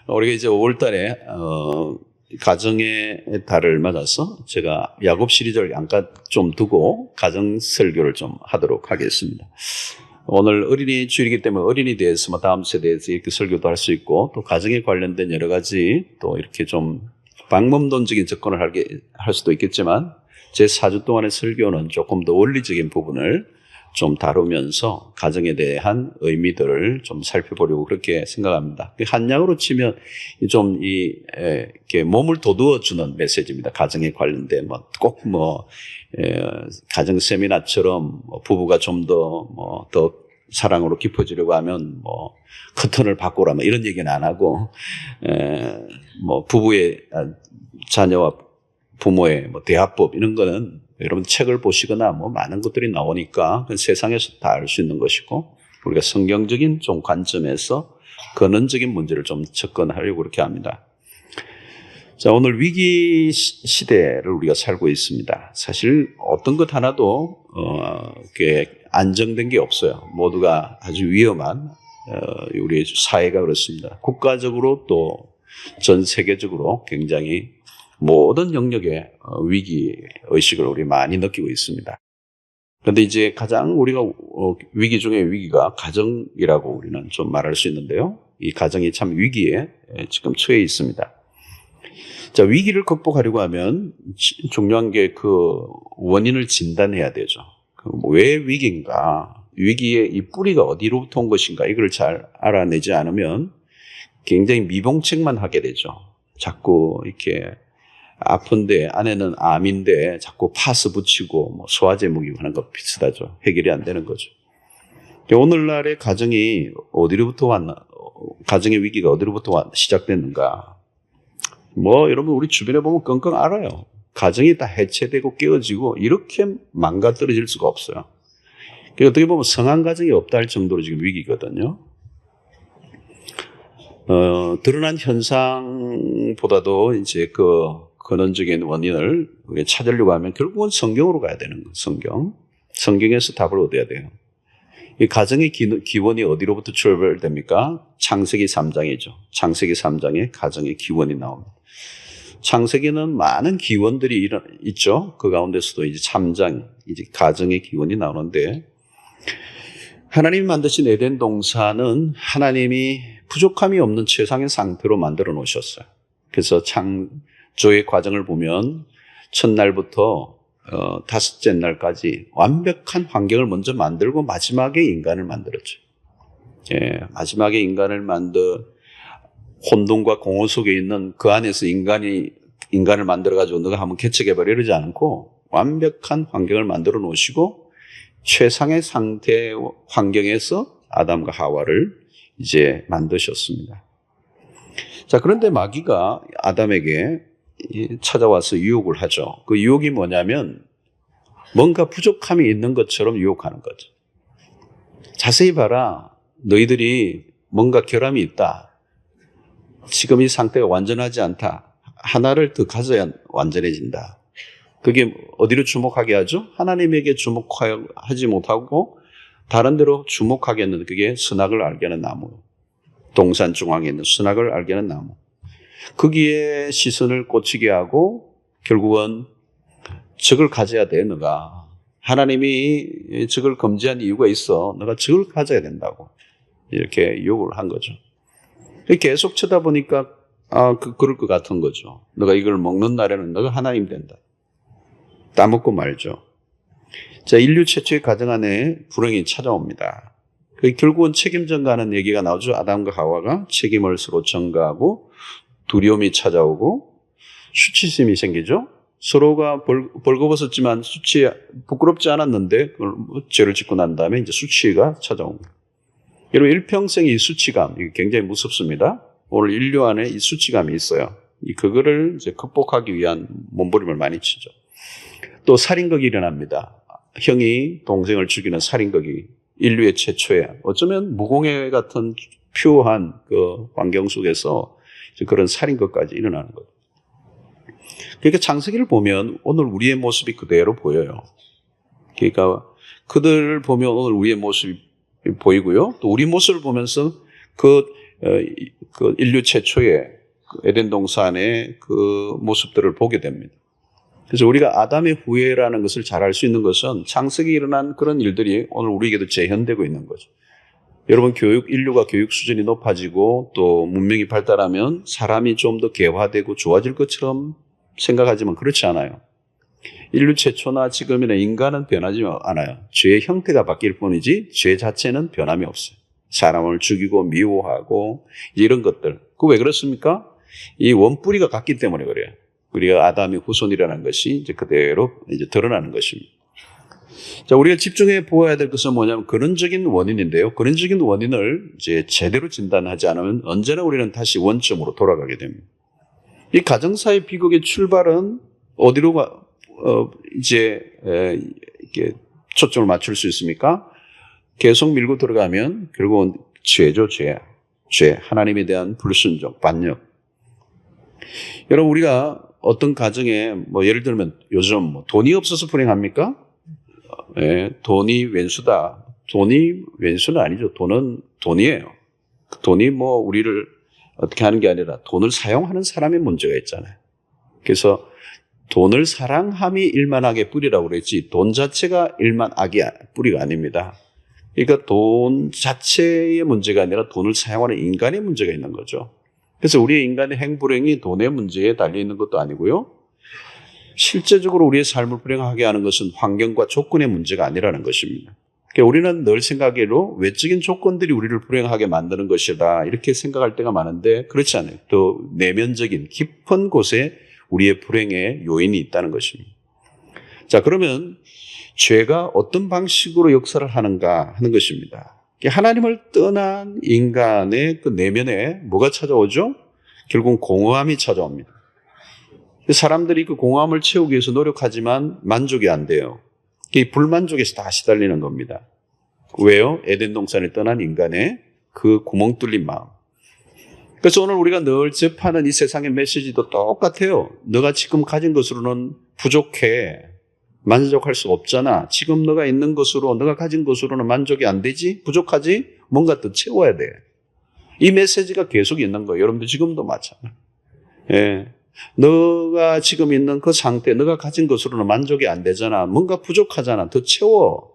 우리가 이제 5월 달에 가정의 달을 맞아서 제가 야곱 시리즈를 잠깐 좀 두고 가정 설교를 좀 하도록 하겠습니다. 오늘 어린이 주일이기 때문에 어린이에 대해서 다음 세대에서 이렇게 설교도 할 수 있고 또 가정에 관련된 여러 가지 또 이렇게 좀 방법론적인 접근을 할 수도 있겠지만 제 4주 동안의 설교는 조금 더 원리적인 부분을 좀 다루면서 가정에 대한 의미들을 좀 살펴보려고 그렇게 생각합니다. 한약으로 치면 좀 이렇게 몸을 돋우어주는 메시지입니다. 가정에 관련된 꼭 가정 세미나처럼 부부가 좀 더 사랑으로 깊어지려고 하면 커튼을 바꾸라 이런 얘기는 안 하고 부부의 자녀와 부모의 대화법 이런 거는 여러분 책을 보시거나 많은 것들이 나오니까 세상에서 다 알 수 있는 것이고 우리가 성경적인 좀 관점에서 근원적인 문제를 좀 접근하려고 그렇게 합니다. 자, 오늘 위기 시대를 우리가 살고 있습니다. 사실 어떤 것 하나도 안정된 게 없어요. 모두가 아주 위험한 우리 사회가 그렇습니다. 국가적으로 또 전 세계적으로 굉장히 모든 영역의 위기 의식을 우리 많이 느끼고 있습니다. 그런데 이제 가장 우리가 위기 중에 위기가 가정이라고 우리는 좀 말할 수 있는데요. 이 가정이 참 위기에 지금 처해 있습니다. 자, 위기를 극복하려고 하면 중요한 게 그 원인을 진단해야 되죠. 왜 위기인가? 위기의 이 뿌리가 어디로부터 온 것인가? 이걸 잘 알아내지 않으면 굉장히 미봉책만 하게 되죠. 자꾸 이렇게 아픈데 안에는 암인데 자꾸 파스 붙이고 소화제 먹이고 하는 거 비슷하죠. 해결이 안 되는 거죠. 오늘날의 가정이 어디로부터 왔나? 가정의 위기가 어디로부터 시작됐는가? 여러분 우리 주변에 보면 끙끙 앓아요. 가정이 다 해체되고 깨어지고 이렇게 망가뜨려질 수가 없어요. 어떻게 보면 성한 가정이 없다 할 정도로 지금 위기거든요. 드러난 현상보다도 이제 근원적인 원인을 찾으려고 하면 결국은 성경으로 가야 되는 거예요. 성경에서 답을 얻어야 돼요. 이 가정의 기원이 어디로부터 출발됩니까? 창세기 3장이죠. 창세기 3장에 가정의 기원이 나옵니다. 창세기는 많은 기원들이 있죠. 그 가운데서도 이제 3장, 이제 가정의 기원이 나오는데 하나님이 만드신 에덴 동산은 하나님이 부족함이 없는 최상의 상태로 만들어 놓으셨어요. 그래서 창조의 과정을 보면 첫날부터 다섯째 날까지 완벽한 환경을 먼저 만들고 마지막에 인간을 만들었죠. 마지막에 인간을 혼돈과 공허 속에 있는 그 안에서 인간을 만들어가지고 너가 한번 개척해버려 이러지 않고 완벽한 환경을 만들어 놓으시고 최상의 상태 환경에서 아담과 하와를 이제 만드셨습니다. 자, 그런데 마귀가 아담에게 찾아와서 유혹을 하죠. 그 유혹이 뭐냐면 뭔가 부족함이 있는 것처럼 유혹하는 거죠. 자세히 봐라. 너희들이 뭔가 결함이 있다. 지금 이 상태가 완전하지 않다. 하나를 더 가져야 완전해진다. 그게 어디로 주목하게 하죠? 하나님에게 주목하지 못하고 다른 데로 주목하게 하는 그게 선악을 알게 하는 나무. 동산 중앙에 있는 선악을 알게 하는 나무. 거기에 시선을 꽂히게 하고 결국은 적을 가져야 돼. 너가 하나님이 적을 금지한 이유가 있어. 너가 적을 가져야 된다고 이렇게 유혹을 한 거죠. 계속 쳐다보니까 그럴 것 같은 거죠. 너가 이걸 먹는 날에는 너가 하나님 된다. 따먹고 말죠. 자, 인류 최초의 가정 안에 불행이 찾아옵니다. 결국은 책임 전가하는 얘기가 나오죠. 아담과 하와가 책임을 서로 전가하고 두려움이 찾아오고 수치심이 생기죠. 서로가 벌거벗었지만 부끄럽지 않았는데 그걸 죄를 짓고 난 다음에 이제 수치가 찾아옵니다. 여러분 일평생 이 수치감 이게 굉장히 무섭습니다. 오늘 인류 안에 이 수치감이 있어요. 그거를 이제 극복하기 위한 몸부림을 많이 치죠. 또 살인극이 일어납니다. 형이 동생을 죽이는 살인극이 인류의 최초의 어쩌면 무공해 같은 퓨어한 그 환경 속에서 그런 살인극까지 일어나는 거예요. 그러니까 창세기를 보면 오늘 우리의 모습이 그대로 보여요. 그러니까 그들을 보면 오늘 우리의 모습이 보이고요. 또 우리 모습을 보면서 그 인류 최초의 그 에덴 동산의 그 모습들을 보게 됩니다. 그래서 우리가 아담의 후예라는 것을 잘 알 수 있는 것은 창세기에 일어난 그런 일들이 오늘 우리에게도 재현되고 있는 거죠. 여러분, 인류가 교육 수준이 높아지고 또 문명이 발달하면 사람이 좀 더 개화되고 좋아질 것처럼 생각하지만 그렇지 않아요. 인류 최초나 지금이나 인간은 변하지 않아요. 죄의 형태가 바뀔 뿐이지 죄 자체는 변함이 없어요. 사람을 죽이고 미워하고 이런 것들. 그 왜 그렇습니까? 이 원뿌리가 같기 때문에 그래요. 우리가 아담의 후손이라는 것이 이제 그대로 이제 드러나는 것입니다. 자, 우리가 집중해 보아야 될 것은 뭐냐면 근원적인 원인인데요. 근원적인 원인을 이제 제대로 진단하지 않으면 언제나 우리는 다시 원점으로 돌아가게 됩니다. 이 가정사의 비극의 출발은 어디로 이렇게 초점을 맞출 수 있습니까? 계속 밀고 들어가면 결국은 죄죠, 죄. 하나님에 대한 불순종, 반역. 여러분, 우리가 어떤 가정에 예를 들면 요즘 돈이 없어서 불행합니까? 네, 돈이 왼수다. 돈이 왼수는 아니죠. 돈은 돈이에요. 돈이 우리를 어떻게 하는 게 아니라 돈을 사용하는 사람의 문제가 있잖아요. 그래서 돈을 사랑함이 일만하게 뿌리라고 그랬지 돈 자체가 일만 악이 뿌리가 아닙니다. 그러니까 돈 자체의 문제가 아니라 돈을 사용하는 인간의 문제가 있는 거죠. 그래서 우리의 인간의 행불행이 돈의 문제에 달려있는 것도 아니고요. 실제적으로 우리의 삶을 불행하게 하는 것은 환경과 조건의 문제가 아니라는 것입니다. 그러니까 우리는 늘 생각으로 외적인 조건들이 우리를 불행하게 만드는 것이다 이렇게 생각할 때가 많은데 그렇지 않아요. 또 내면적인 깊은 곳에 우리의 불행의 요인이 있다는 것입니다. 자, 그러면 죄가 어떤 방식으로 역사를 하는가 하는 것입니다. 하나님을 떠난 인간의 그 내면에 뭐가 찾아오죠? 결국 공허함이 찾아옵니다. 사람들이 그 공허함을 채우기 위해서 노력하지만 만족이 안 돼요. 이 불만족에서 다 시달리는 겁니다. 왜요? 에덴 동산을 떠난 인간의 그 구멍 뚫린 마음. 그래서 오늘 우리가 늘 접하는 이 세상의 메시지도 똑같아요. 너가 지금 가진 것으로는 부족해. 만족할 수 없잖아. 지금 너가 있는 것으로, 너가 가진 것으로는 만족이 안 되지? 부족하지? 뭔가 더 채워야 돼. 이 메시지가 계속 있는 거예요. 여러분들 지금도 마찬가지예요. 예. 너가 지금 있는 그 상태, 너가 가진 것으로는 만족이 안 되잖아. 뭔가 부족하잖아. 더 채워.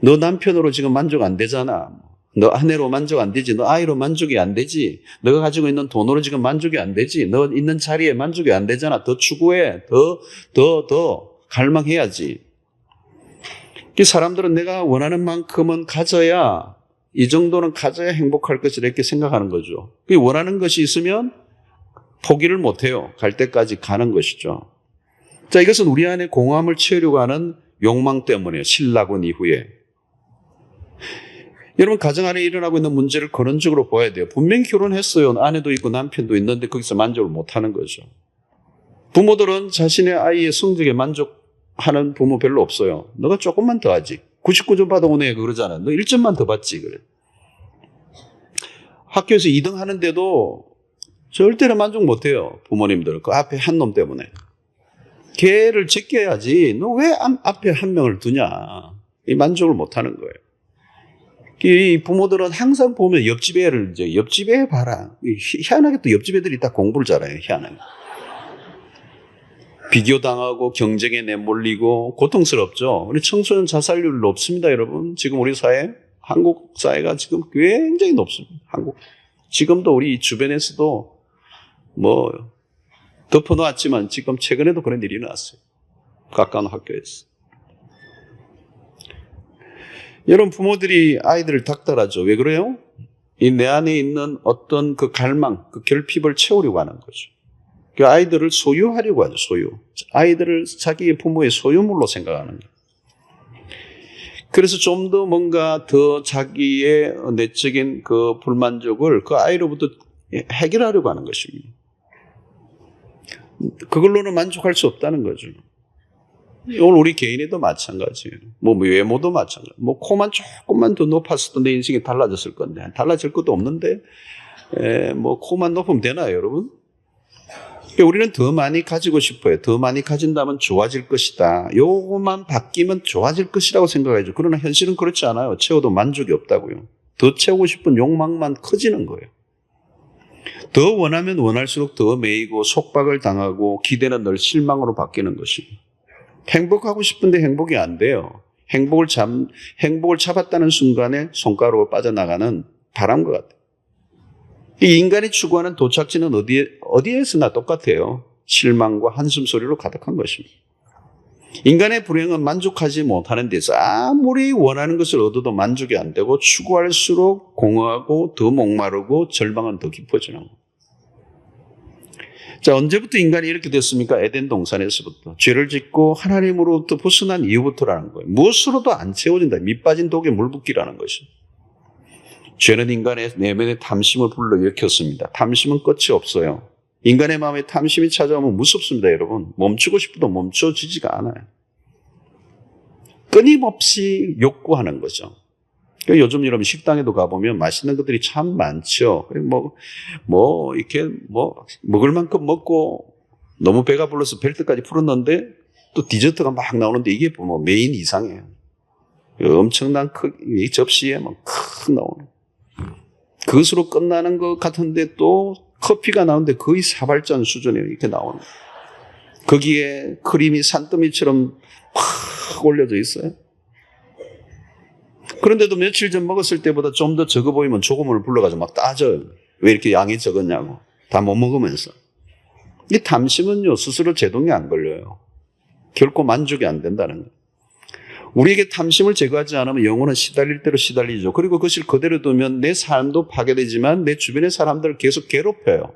너 남편으로 지금 만족 안 되잖아. 너 아내로 만족 안 되지. 너 아이로 만족이 안 되지. 너가 가지고 있는 돈으로 지금 만족이 안 되지. 너 있는 자리에 만족이 안 되잖아. 더 추구해. 더 갈망해야지. 이 사람들은 내가 원하는 만큼은 가져야, 이 정도는 가져야 행복할 것이라 이렇게 생각하는 거죠. 원하는 것이 있으면 포기를 못해요. 갈 때까지 가는 것이죠. 자, 이것은 우리 안에 공허함을 채우려고 하는 욕망 때문이에요. 신라곤 이후에. 여러분, 가정 안에 일어나고 있는 문제를 근원적으로 봐야 돼요. 분명히 결혼했어요. 아내도 있고 남편도 있는데 거기서 만족을 못하는 거죠. 부모들은 자신의 아이의 성적에 만족하는 부모 별로 없어요. 너가 조금만 더 하지. 99점 받아오네 그러잖아. 너 1점만 더 받지 그래. 학교에서 2등 하는데도 절대로 만족 못해요. 부모님들 그 앞에 한 놈 때문에. 걔를 제껴야지. 너 왜 앞에 한 명을 두냐. 이 만족을 못하는 거예요. 이 부모들은 항상 보면 옆집 애를 이제 옆집 애 봐라. 희한하게 또 옆집 애들이 다 공부를 잘해요. 희한하게. 비교당하고 경쟁에 내몰리고 고통스럽죠. 우리 청소년 자살률 높습니다, 여러분. 지금 우리 사회, 한국 사회가 지금 굉장히 높습니다. 지금도 우리 주변에서도 덮어놓았지만 지금 최근에도 그런 일이 일어났어요. 가까운 학교에서. 여러분, 부모들이 아이들을 닥달하죠. 왜 그래요? 이 내 안에 있는 어떤 그 갈망, 그 결핍을 채우려고 하는 거죠. 그 아이들을 소유하려고 하죠, 소유. 아이들을 자기의 부모의 소유물로 생각하는 거예요. 그래서 좀 더 뭔가 더 자기의 내적인 그 불만족을 그 아이로부터 해결하려고 하는 것입니다. 그걸로는 만족할 수 없다는 거죠. 오늘 우리 개인에도 마찬가지예요. 외모도 마찬가지예요. 코만 조금만 더 높았어도 내 인생이 달라졌을 건데, 달라질 것도 없는데, 코만 높으면 되나요, 여러분? 우리는 더 많이 가지고 싶어요. 더 많이 가진다면 좋아질 것이다. 요것만 바뀌면 좋아질 것이라고 생각하죠. 그러나 현실은 그렇지 않아요. 채워도 만족이 없다고요. 더 채우고 싶은 욕망만 커지는 거예요. 더 원하면 원할수록 더 매이고 속박을 당하고 기대는 늘 실망으로 바뀌는 것입니다. 행복하고 싶은데 행복이 안 돼요. 행복을 잡았다는 순간에 손가락으로 빠져나가는 바람과 같아요. 이 인간이 추구하는 도착지는 어디에서나 똑같아요. 실망과 한숨 소리로 가득한 것입니다. 인간의 불행은 만족하지 못하는 데서 아무리 원하는 것을 얻어도 만족이 안 되고 추구할수록 공허하고 더 목마르고 절망은 더 깊어지는 거예요. 자, 언제부터 인간이 이렇게 됐습니까? 에덴 동산에서부터. 죄를 짓고 하나님으로부터 벗어난 이후부터라는 거예요. 무엇으로도 안 채워진다. 밑 빠진 독에 물 붓기라는 것이. 죄는 인간의 내면의 탐심을 불러일으켰습니다. 탐심은 끝이 없어요. 인간의 마음에 탐심이 찾아오면 무섭습니다, 여러분. 멈추고 싶어도 멈춰지지가 않아요. 끊임없이 욕구하는 거죠. 요즘 여러분 식당에도 가보면 맛있는 것들이 참 많죠. 이렇게 먹을 만큼 먹고 너무 배가 불러서 벨트까지 풀었는데 또 디저트가 막 나오는데 이게 메인 이상이에요. 엄청난 이 접시에 큰 나오는. 그것으로 끝나는 것 같은데 또 커피가 나오는데 거의 사발전 수준에 이렇게 나오는. 거기에 크림이 산더미처럼 확 올려져 있어요. 그런데도 며칠 전 먹었을 때보다 좀 더 적어 보이면 조금을 불러가지고 막 따져요. 왜 이렇게 양이 적었냐고. 다 못 먹으면서. 이 탐심은요, 스스로 제동이 안 걸려요. 결코 만족이 안 된다는 거예요. 우리에게 탐심을 제거하지 않으면 영혼은 시달릴 대로 시달리죠. 그리고 그것을 그대로 두면 내 삶도 파괴되지만 내 주변의 사람들을 계속 괴롭혀요.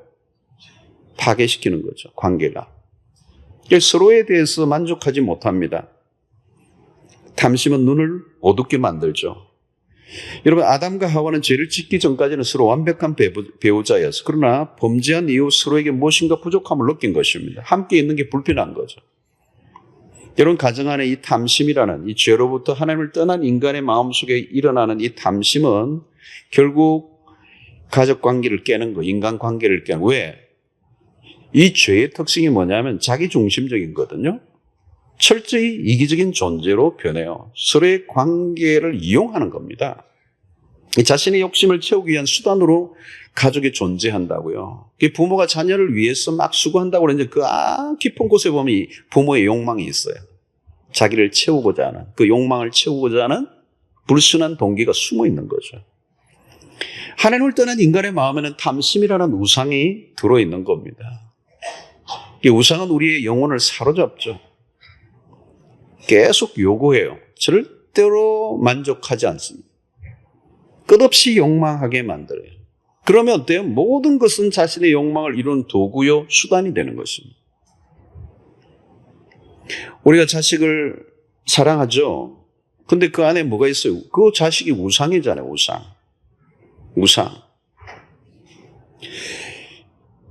파괴시키는 거죠, 관계가. 서로에 대해서 만족하지 못합니다. 탐심은 눈을 어둡게 만들죠. 여러분, 아담과 하와는 죄를 짓기 전까지는 서로 완벽한 배우자였어. 그러나 범죄한 이후 서로에게 무엇인가 부족함을 느낀 것입니다. 함께 있는 게 불편한 거죠. 여러분, 가정 안에 이 탐심이라는 이 죄로부터 하나님을 떠난 인간의 마음속에 일어나는 이 탐심은 결국 가족 관계를 깨는 거, 인간 관계를 깨는 거. 왜? 이 죄의 특징이 뭐냐면 자기 중심적인 거거든요. 철저히 이기적인 존재로 변해요. 서로의 관계를 이용하는 겁니다. 자신의 욕심을 채우기 위한 수단으로 가족이 존재한다고요. 부모가 자녀를 위해서 막 수고한다고 그러는데 그 깊은 곳에 보면 이 부모의 욕망이 있어요. 자기를 채우고자 하는, 그 욕망을 채우고자 하는 불순한 동기가 숨어 있는 거죠. 하나님을 떠난 인간의 마음에는 탐심이라는 우상이 들어있는 겁니다. 이 우상은 우리의 영혼을 사로잡죠. 계속 요구해요. 절대로 만족하지 않습니다. 끝없이 욕망하게 만들어요. 그러면 어때요? 모든 것은 자신의 욕망을 이루는 도구요, 수단이 되는 것입니다. 우리가 자식을 사랑하죠. 근데 그 안에 뭐가 있어요? 그 자식이 우상이잖아요, 우상.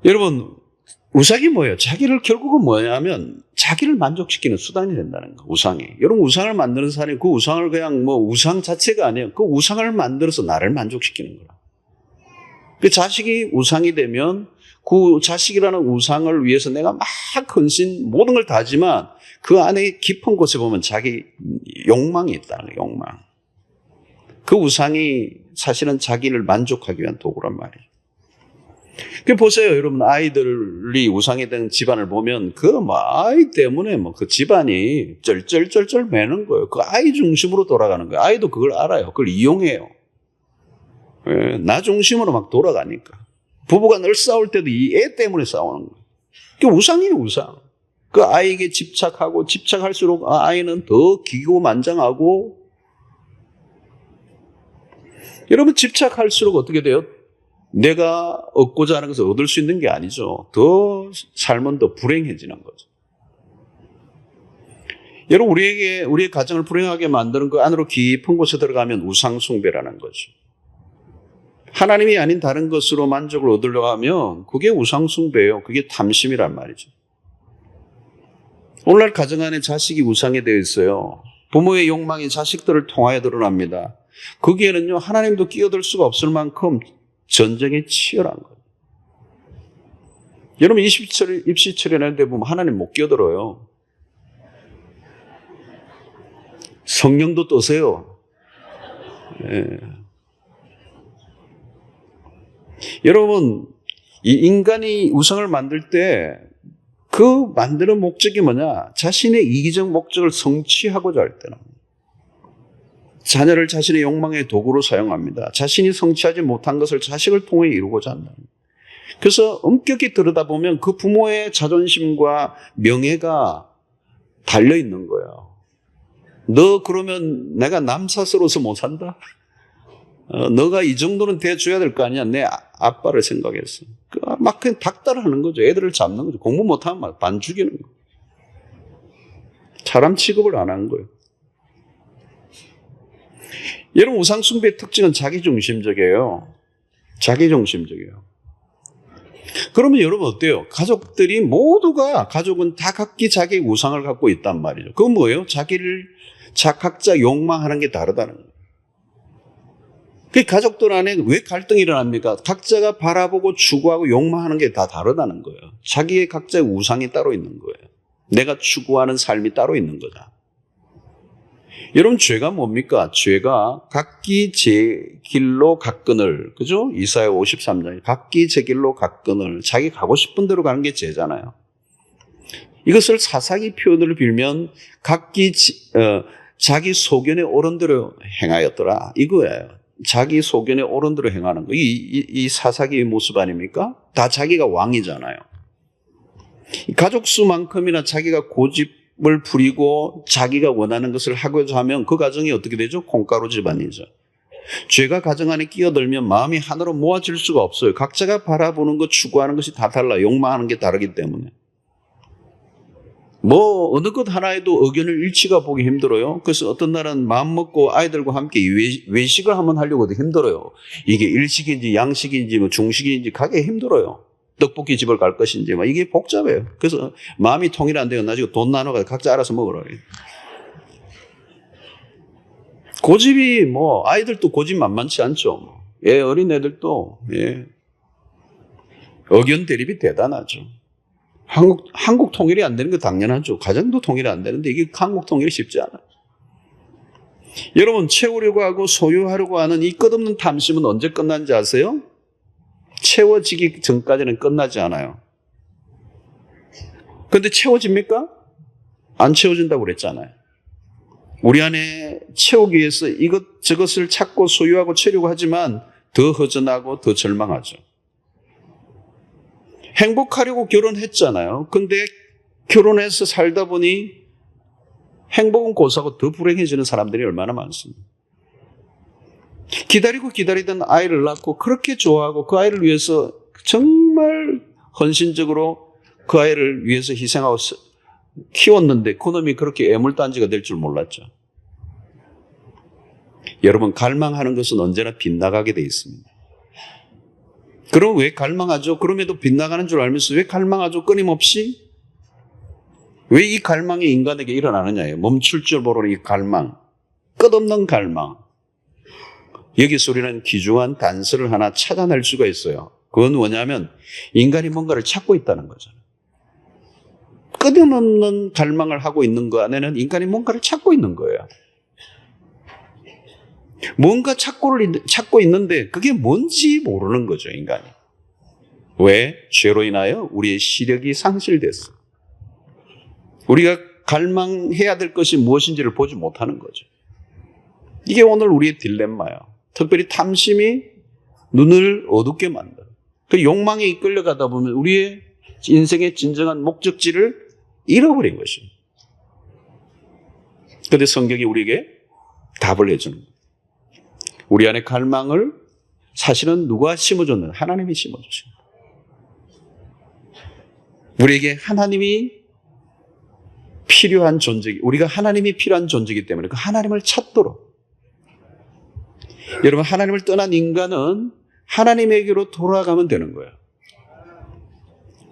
여러분, 우상이 뭐예요? 자기를 결국은 뭐냐면 자기를 만족시키는 수단이 된다는 거, 우상이. 여러분, 우상을 만드는 사람이 그 우상을 그냥 우상 자체가 아니에요. 그 우상을 만들어서 나를 만족시키는 거라. 그 자식이 우상이 되면 그 자식이라는 우상을 위해서 내가 막 헌신, 모든 걸 다하지만 그 안에 깊은 곳에 보면 자기 욕망이 있다는 거예요, 욕망. 그 우상이 사실은 자기를 만족하기 위한 도구란 말이에요. 보세요, 여러분. 아이들이 우상이 된 집안을 보면 아이 때문에 그 집안이 쩔쩔쩔쩔 매는 거예요. 그 아이 중심으로 돌아가는 거예요. 아이도 그걸 알아요. 그걸 이용해요. 나 중심으로 막 돌아가니까. 부부가 늘 싸울 때도 이 애 때문에 싸우는 거예요. 그게 우상이에요, 우상. 그 아이에게 집착할수록 아이는 더 기고만장하고. 여러분, 집착할수록 어떻게 돼요? 내가 얻고자 하는 것을 얻을 수 있는 게 아니죠. 더 삶은 더 불행해지는 거죠. 여러분, 우리의 가정을 불행하게 만드는 그 안으로 깊은 곳에 들어가면 우상숭배라는 거죠. 하나님이 아닌 다른 것으로 만족을 얻으려고 하면 그게 우상숭배예요. 그게 탐심이란 말이죠. 오늘날 가정 안에 자식이 우상이 되어 있어요. 부모의 욕망이 자식들을 통하여 드러납니다. 거기에는요, 하나님도 끼어들 수가 없을 만큼 전쟁이 치열한 거예요. 여러분 입시 처리하는데 보면 하나님 못 끼어들어요. 성령도 떠세요. 예. 여러분 이 인간이 우상을 만들 때 그 만드는 목적이 뭐냐? 자신의 이기적 목적을 성취하고자 할 때는 자녀를 자신의 욕망의 도구로 사용합니다. 자신이 성취하지 못한 것을 자식을 통해 이루고자 한다. 그래서 엄격히 들여다보면 그 부모의 자존심과 명예가 달려있는 거예요. 너 그러면 내가 남사스러워서 못 산다? 너가 이 정도는 대줘야 될 거 아니야? 내 아빠를 생각해서. 막 그냥 닥달하는 거죠. 애들을 잡는 거죠. 공부 못하면 막 반 죽이는 거예요. 사람 취급을 안 한 거예요. 여러분 우상숭배의 특징은 자기중심적이에요. 자기중심적이에요. 그러면 여러분 어때요? 가족은 다 각기 자기 우상을 갖고 있단 말이죠. 그건 뭐예요? 각자 욕망하는 게 다르다는 거예요. 그 가족들 안에 왜 갈등이 일어납니까? 각자가 바라보고 추구하고 욕망하는 게 다 다르다는 거예요. 자기의 각자의 우상이 따로 있는 거예요. 내가 추구하는 삶이 따로 있는 거다. 여러분 죄가 뭡니까? 죄가 각기 제 길로 갔거늘, 그죠? 이사야 53장 각기 제 길로 갔거늘, 자기 가고 싶은 대로 가는 게 죄잖아요. 이것을 사사기 표현을 빌면 각기 자기 소견에 옳은 대로 행하였더라 이거예요. 자기 소견에 옳은 대로 행하는 거. 이 사사기의 모습 아닙니까? 다 자기가 왕이잖아요. 가족 수만큼이나 자기가 고집을 부리고 자기가 원하는 것을 하고자 하면 그 가정이 어떻게 되죠? 콩가루 집안이죠. 죄가 가정 안에 끼어들면 마음이 하나로 모아질 수가 없어요. 각자가 바라보는 것, 추구하는 것이 다 달라요. 욕망하는 게 다르기 때문에. 어느 것 하나에도 의견을 일치가 보기 힘들어요. 그래서 어떤 날은 마음 먹고 아이들과 함께 외식을 한번 하려고 해도 힘들어요. 이게 일식인지 양식인지 중식인지 가기 힘들어요. 떡볶이 집을 갈 것인지 이게 복잡해요. 그래서 마음이 통일 안 돼요. 나중에 돈 나눠서 각자 알아서 먹으라. 고집이 아이들도 고집 만만치 않죠. 어린 애들도 의견 대립이 대단하죠. 한국 통일이 안 되는 거 당연하죠. 가정도 통일이 안 되는데 이게 한국 통일이 쉽지 않아요. 여러분 채우려고 하고 소유하려고 하는 이 끝없는 탐심은 언제 끝난지 아세요? 채워지기 전까지는 끝나지 않아요. 그런데 채워집니까? 안 채워진다고 그랬잖아요. 우리 안에 채우기 위해서 저것을 찾고 소유하고 채우려고 하지만 더 허전하고 더 절망하죠. 행복하려고 결혼했잖아요. 근데 결혼해서 살다 보니 행복은 고사하고 더 불행해지는 사람들이 얼마나 많습니다. 기다리던 아이를 낳고 그렇게 좋아하고 그 아이를 위해서 정말 헌신적으로 그 아이를 위해서 희생하고 키웠는데 그놈이 그렇게 애물단지가 될 줄 몰랐죠. 여러분 갈망하는 것은 언제나 빗나가게 돼 있습니다. 그럼 왜 갈망하죠? 그럼에도 빗나가는 줄 알면서 왜 갈망하죠? 끊임없이? 왜 이 갈망이 인간에게 일어나느냐예요. 멈출 줄 모르는 이 갈망. 끝없는 갈망. 여기서 우리는 귀중한 단서를 하나 찾아낼 수가 있어요. 그건 뭐냐면 인간이 뭔가를 찾고 있다는 거잖아요. 끊임없는 갈망을 하고 있는 거 안에는 인간이 뭔가를 찾고 있는 거예요. 뭔가 찾고 있는데 그게 뭔지 모르는 거죠, 인간이. 왜? 죄로 인하여 우리의 시력이 상실됐어. 우리가 갈망해야 될 것이 무엇인지를 보지 못하는 거죠. 이게 오늘 우리의 딜레마예요. 특별히 탐심이 눈을 어둡게 만들어요. 그 욕망에 이끌려가다 보면 우리의 인생의 진정한 목적지를 잃어버린 것입니다. 그런데 성경이 우리에게 답을 해주는 거예요. 우리 안에 갈망을 사실은 누가 심어줬는? 하나님이 심어주십니다. 우리에게 하나님이 필요한 존재이기, 우리가 하나님이 필요한 존재이기 때문에 그 하나님을 찾도록. 여러분 하나님을 떠난 인간은 하나님에게로 돌아가면 되는 거예요.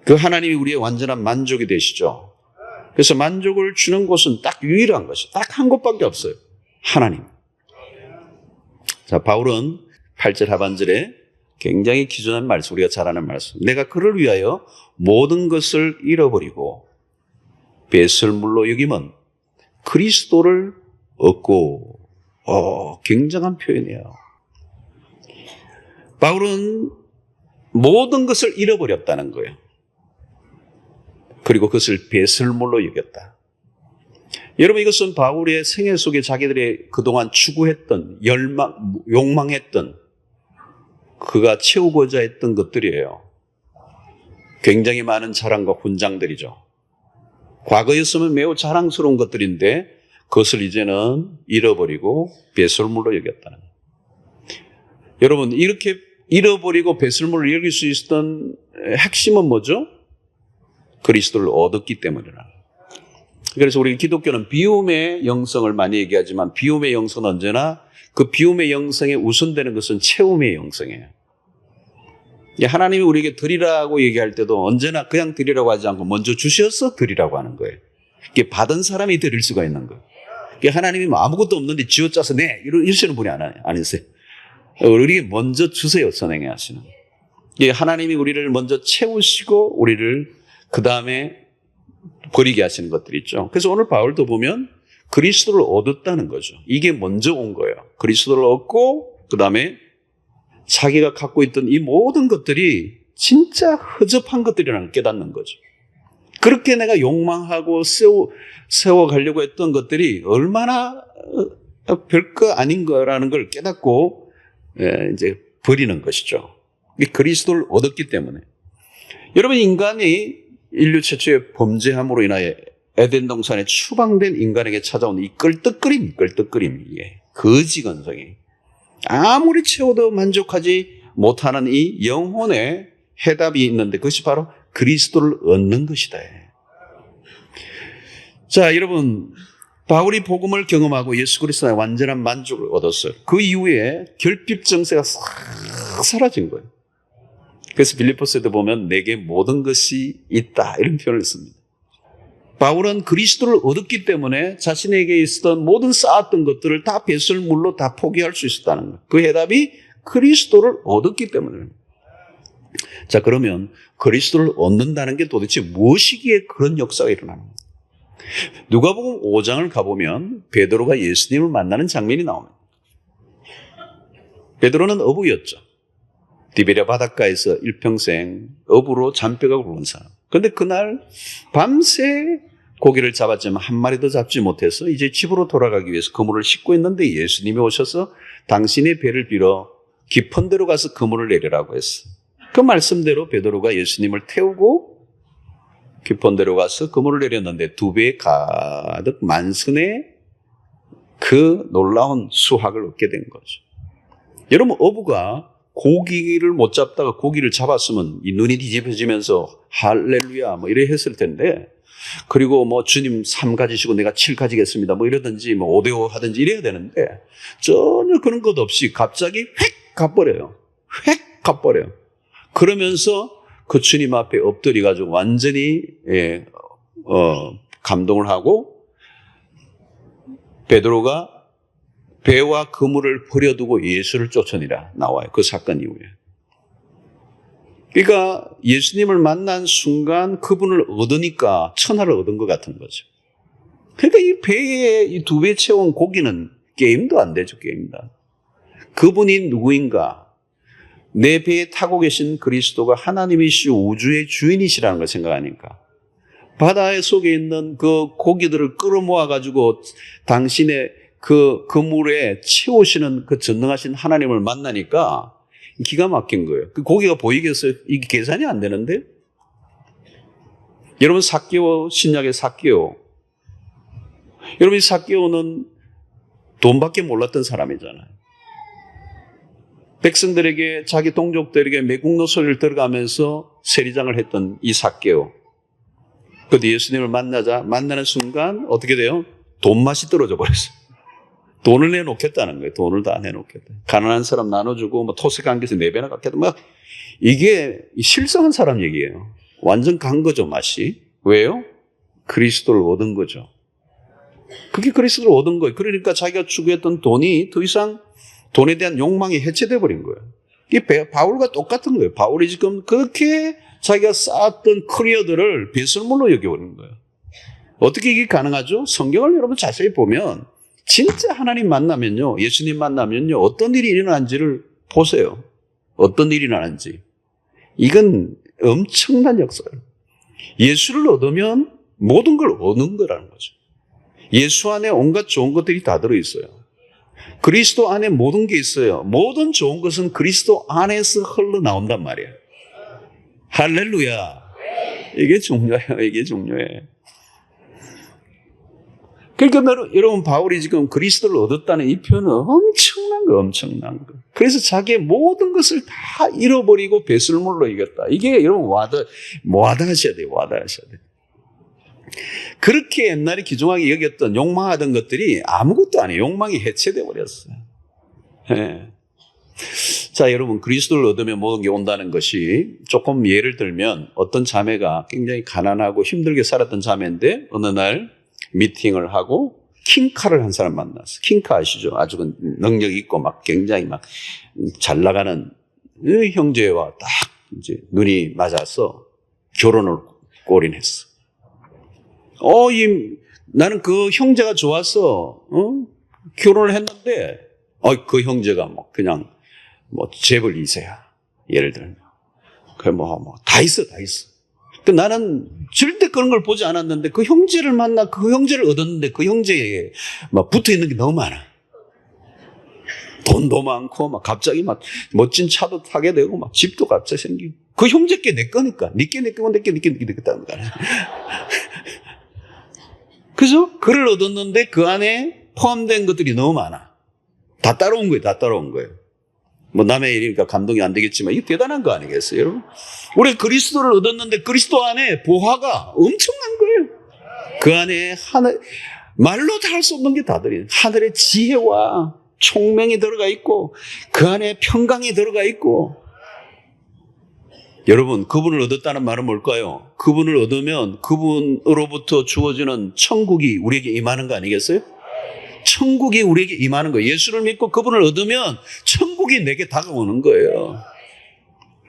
그 하나님이 우리의 완전한 만족이 되시죠. 그래서 만족을 주는 곳은 딱 유일한 것이 딱 한 곳밖에 없어요. 하나님. 자, 바울은 8절 하반절에 굉장히 기준한 말씀, 우리가 잘 아는 말씀. 내가 그를 위하여 모든 것을 잃어버리고 배설물로 여기면 그리스도를 얻고, 굉장한 표현이에요. 바울은 모든 것을 잃어버렸다는 거예요. 그리고 그것을 배설물로 여겼다. 여러분, 이것은 바울의 생애 속에 자기들이 그동안 추구했던, 욕망했던, 그가 채우고자 했던 것들이에요. 굉장히 많은 자랑과 훈장들이죠. 과거였으면 매우 자랑스러운 것들인데 그것을 이제는 잃어버리고 배설물로 여겼다는 거예요. 여러분, 이렇게 잃어버리고 배설물을 여길 수 있었던 핵심은 뭐죠? 그리스도를 얻었기 때문이라. 그래서 우리 기독교는 비움의 영성을 많이 얘기하지만 비움의 영성은 언제나 그 비움의 영성에 우선되는 것은 채움의 영성이에요. 하나님이 우리에게 드리라고 얘기할 때도 언제나 그냥 드리라고 하지 않고 먼저 주셔서 드리라고 하는 거예요. 이게 받은 사람이 드릴 수가 있는 거예요. 하나님이 아무것도 없는데 쥐어짜서 이러시는 분이 아니세요. 우리에게 먼저 주세요, 선행해 하시는. 하나님이 우리를 먼저 채우시고 우리를 그 다음에 버리게 하시는 것들이 있죠. 그래서 오늘 바울도 보면 그리스도를 얻었다는 거죠. 이게 먼저 온 거예요. 그리스도를 얻고 그 다음에 자기가 갖고 있던 이 모든 것들이 진짜 허접한 것들이라는 걸 깨닫는 거죠. 그렇게 내가 욕망하고 세워가려고 했던 것들이 얼마나 별거 아닌 거라는 걸 깨닫고 이제 버리는 것이죠. 그리스도를 얻었기 때문에. 여러분, 인간이 인류 최초의 범죄함으로 인하여 에덴 동산에 추방된 인간에게 찾아온 이 끌떡거림, 이게 거지 건성이 아무리 채워도 만족하지 못하는 이 영혼의 해답이 있는데 그것이 바로 그리스도를 얻는 것이다. 자, 여러분, 바울이 복음을 경험하고 예수 그리스도의 완전한 만족을 얻었어요. 그 이후에 결핍 증세가 싹 사라진 거예요. 그래서 빌립보서에도 보면 내게 모든 것이 있다 이런 표현을 씁니다. 바울은 그리스도를 얻었기 때문에 자신에게 있었던 모든 쌓았던 것들을 다 배설물로 다 포기할 수 있었다는 거예요. 그 해답이 그리스도를 얻었기 때문에. 자, 그러면 그리스도를 얻는다는 게 도대체 무엇이기에 그런 역사가 일어나는 거예요? 누가복음 5장을 가보면 베드로가 예수님을 만나는 장면이 나옵니다. 베드로는 어부였죠. 디베랴 바닷가에서 일평생 어부로 잔뼈가 굵은 사람. 그런데 그날 밤새 고기를 잡았지만 한 마리도 잡지 못해서 이제 집으로 돌아가기 위해서 그물을 싣고 있는데 예수님이 오셔서 당신의 배를 빌어 깊은 데로 가서 그물을 내리라고 했어요. 그 말씀대로 베드로가 예수님을 태우고 깊은 데로 가서 그물을 내렸는데 두 배에 가득 만선의 그 놀라운 수확을 얻게 된 거죠. 여러분, 어부가 고기를 못 잡다가 고기를 잡았으면 이 눈이 뒤집어지면서 할렐루야 이래 했을 텐데, 그리고 주님 3 가지시고 내가 7 가지겠습니다 이러든지 5대5 하든지 이래야 되는데 전혀 그런 것 없이 갑자기 휙 가버려요. 휙 가버려요. 그러면서 그 주님 앞에 엎드려가지고 완전히 감동을 하고 베드로가 배와 그물을 버려두고 예수를 쫓으니라 나와요. 그 사건 이후에. 그러니까 예수님을 만난 순간 그분을 얻으니까 천하를 얻은 것 같은 거죠. 그러니까 이 배에 이 2배 채운 고기는 게임도 안 되죠. 게임도. 그분이 누구인가? 내 배에 타고 계신 그리스도가 하나님이시오 우주의 주인이시라는 걸 생각하니까 바다 속에 있는 그 고기들을 끌어모아가지고 당신의 그 그물에 채우시는 그 전능하신 하나님을 만나니까 기가 막힌 거예요. 그 고기가 보이겠어요? 이게 계산이 안 되는데? 여러분, 삭개오, 신약의 삭개오. 여러분, 이 삭개오는 돈밖에 몰랐던 사람이잖아요. 백성들에게, 자기 동족들에게 매국노 소리를 들어가면서 세리장을 했던 이 삭개오. 그런데 예수님을 만나는 순간 어떻게 돼요? 돈맛이 떨어져 버렸어요. 돈을 내놓겠다는 거예요. 돈을 다 내놓겠다. 가난한 사람 나눠주고 토색 안겨서 4배나 갖겠다. 이게 실성한 사람 얘기예요. 완전 간 거죠, 맛이. 왜요? 그리스도를 얻은 거죠. 그게 그리스도를 얻은 거예요. 그러니까 자기가 추구했던 돈이 더 이상 돈에 대한 욕망이 해체돼 버린 거예요. 바울과 똑같은 거예요. 바울이 지금 그렇게 자기가 쌓았던 커리어들을 배설물로 여겨버리는 거예요. 어떻게 이게 가능하죠? 성경을 여러분 자세히 보면 진짜 하나님 만나면요, 예수님 만나면요, 어떤 일이 일어난지를 보세요. 어떤 일이 일어나는지. 이건 엄청난 역사예요. 예수를 얻으면 모든 걸 얻는 거라는 거죠. 예수 안에 온갖 좋은 것들이 다 들어있어요. 그리스도 안에 모든 게 있어요. 모든 좋은 것은 그리스도 안에서 흘러나온단 말이에요. 할렐루야. 이게 중요해요. 이게 중요해. 그러니까 여러분, 바울이 지금 그리스도를 얻었다는 이 표현은 엄청난 거. 그래서 자기의 모든 것을 다 잃어버리고 배설물로 이겼다. 이게 여러분 와닿으셔야 돼요. 와닿으셔야 돼요. 그렇게 옛날에 귀중하게 여겼던 욕망하던 것들이 아무것도 아니에요. 욕망이 해체되어 버렸어요. 네. 자, 여러분, 그리스도를 얻으면 모든 게 온다는 것이 조금 예를 들면 어떤 자매가 굉장히 가난하고 힘들게 살았던 자매인데 어느 날 미팅을 하고 킹카를 한 사람 만났어. 킹카 아시죠? 아주 능력 있고 막 굉장히 막 잘 나가는 형제와 딱 이제 눈이 맞아서 결혼을 골인했어. 나는 그 형제가 좋아서 결혼을 했는데 그 형제가 뭐 그냥 뭐 재벌 2세야. 예를 들면 그 다 있어. 나는 절대 그런 걸 보지 않았는데 그 형제를 만나 그 형제를 얻었는데 그 형제에 막 붙어 있는 게 너무 많아. 돈도 많고 막 갑자기 막 멋진 차도 타게 되고 막 집도 갑자기 생기고 그 형제께 내 거니까 니께 내 거고 내께 다는 거야. 그래서 그를 얻었는데 그 안에 포함된 것들이 너무 많아. 다 따라온 거예요. 뭐 남의 일이니까 감동이 안 되겠지만 이게 대단한 거 아니겠어요, 여러분? 우리 그리스도를 얻었는데 그리스도 안에 보화가 엄청난 거예요. 그 안에 말로 다 할 수 없는 게 다 들어있는 하늘의 지혜와 총명이 들어가 있고 그 안에 평강이 들어가 있고. 여러분, 그분을 얻었다는 말은 뭘까요? 그분을 얻으면 그분으로부터 주어지는 천국이 우리에게 임하는 거 아니겠어요? 천국이 우리에게 임하는 거예요. 예수를 믿고 그분을 얻으면 천국이 내게 다가오는 거예요.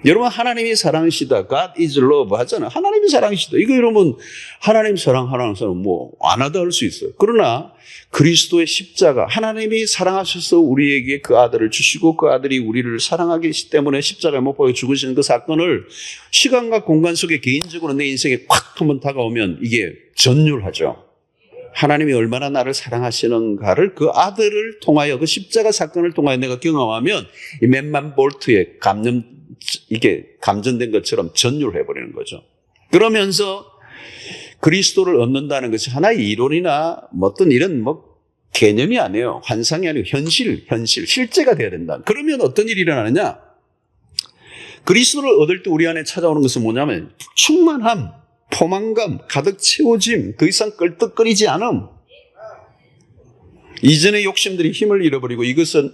여러분, 하나님이 사랑이시다. God is love 하잖아요. 하나님이 사랑이시다. 이거 여러분, 하나님 사랑하는 사람 뭐 안 하다 할 수 있어요. 그러나 그리스도의 십자가, 하나님이 사랑하셔서 우리에게 그 아들을 주시고 그 아들이 우리를 사랑하기 때문에 십자가에 못 박혀 죽으시는 그 사건을 시간과 공간 속에 개인적으로 내 인생에 콱 한번 다가오면 이게 전율하죠. 하나님이 얼마나 나를 사랑하시는가를 그 아들을 통하여 그 십자가 사건을 통하여 내가 경험하면 이 몇만 볼트에 이게 감전된 것처럼 전율해버리는 거죠. 그러면서 그리스도를 얻는다는 것이 하나의 이론이나 어떤 이런 개념이 아니에요. 환상이 아니고 실제가 돼야 된다. 그러면 어떤 일이 일어나느냐? 그리스도를 얻을 때 우리 안에 찾아오는 것은 뭐냐면 충만함, 포만감, 가득 채워짐, 더 이상 끌떡거리지 않음. 이전의 욕심들이 힘을 잃어버리고 이것은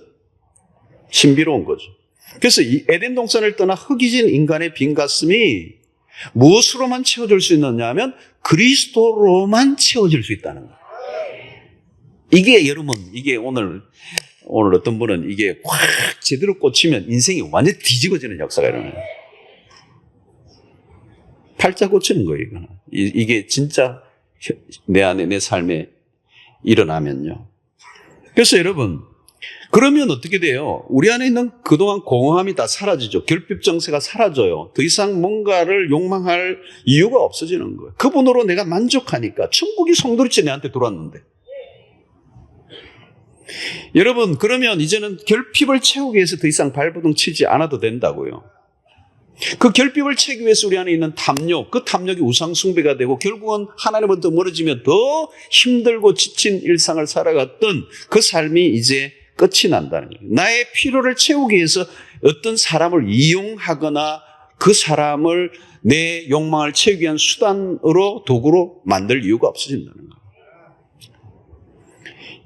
신비로운 거죠. 그래서 이 에덴 동산을 떠나 흙이진 인간의 빈 가슴이 무엇으로만 채워질 수 있느냐 하면 그리스도로만 채워질 수 있다는 거예요. 이게 여러분, 이게 오늘 어떤 분은 이게 확 제대로 꽂히면 인생이 완전히 뒤집어지는 역사가 일어나요. 팔자 고치는 거예요, 이거는. 이게 진짜 내 안에, 내 삶에 일어나면요. 그래서 여러분, 그러면 어떻게 돼요? 우리 안에 있는 그동안 공허함이 다 사라지죠. 결핍 정세가 사라져요. 더 이상 뭔가를 욕망할 이유가 없어지는 거예요. 그분으로 내가 만족하니까. 천국이 송두리째 내한테 들어왔는데. 여러분, 그러면 이제는 결핍을 채우기 위해서 더 이상 발버둥 치지 않아도 된다고요. 그 결핍을 채우기 위해서 우리 안에 있는 탐욕, 그 탐욕이 우상숭배가 되고 결국은 하나님으로부터 멀어지면 더 힘들고 지친 일상을 살아갔던 그 삶이 이제 끝이 난다는 거예요. 나의 필요를 채우기 위해서 어떤 사람을 이용하거나 그 사람을 내 욕망을 채우기 위한 수단으로 도구로 만들 이유가 없어진다는 거예요.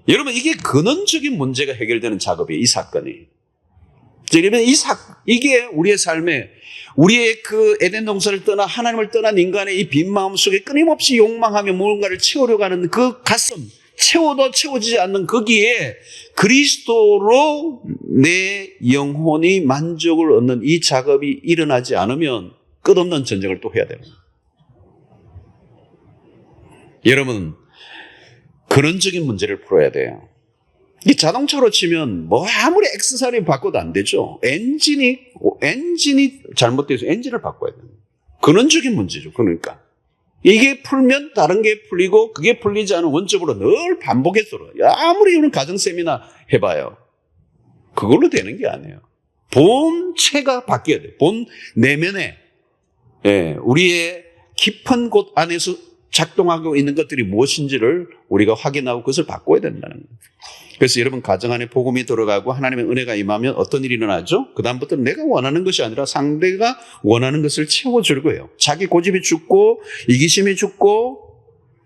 여러분, 이게 근원적인 문제가 해결되는 작업이에요. 이 사건이. 여러분, 이게 우리의 삶에 우리의 그 에덴 동산을 떠나 하나님을 떠난 인간의 이 빈 마음 속에 끊임없이 욕망하며 무언가를 채우려고 하는 그 가슴, 채워도 채워지지 않는 거기에 그리스도로 내 영혼이 만족을 얻는 이 작업이 일어나지 않으면 끝없는 전쟁을 또 해야 됩니다. 여러분, 근원적인 문제를 풀어야 돼요. 이 자동차로 치면 뭐 아무리 액세서리 바꿔도 안 되죠. 엔진이 잘못돼서 엔진을 바꿔야 돼요. 근원적인 문제죠. 그러니까 이게 풀면 다른 게 풀리고 그게 풀리지 않은 원점으로 늘 반복해서 아무리 이런 가정세미나 해봐요. 그걸로 되는 게 아니에요. 본체가 바뀌어야 돼요. 본 내면에 우리의 깊은 곳 안에서 작동하고 있는 것들이 무엇인지를 우리가 확인하고 그것을 바꿔야 된다는 거예요. 그래서 여러분 가정 안에 복음이 들어가고 하나님의 은혜가 임하면 어떤 일이 일어나죠? 그 다음부터는 내가 원하는 것이 아니라 상대가 원하는 것을 채워줄 거예요. 자기 고집이 죽고 이기심이 죽고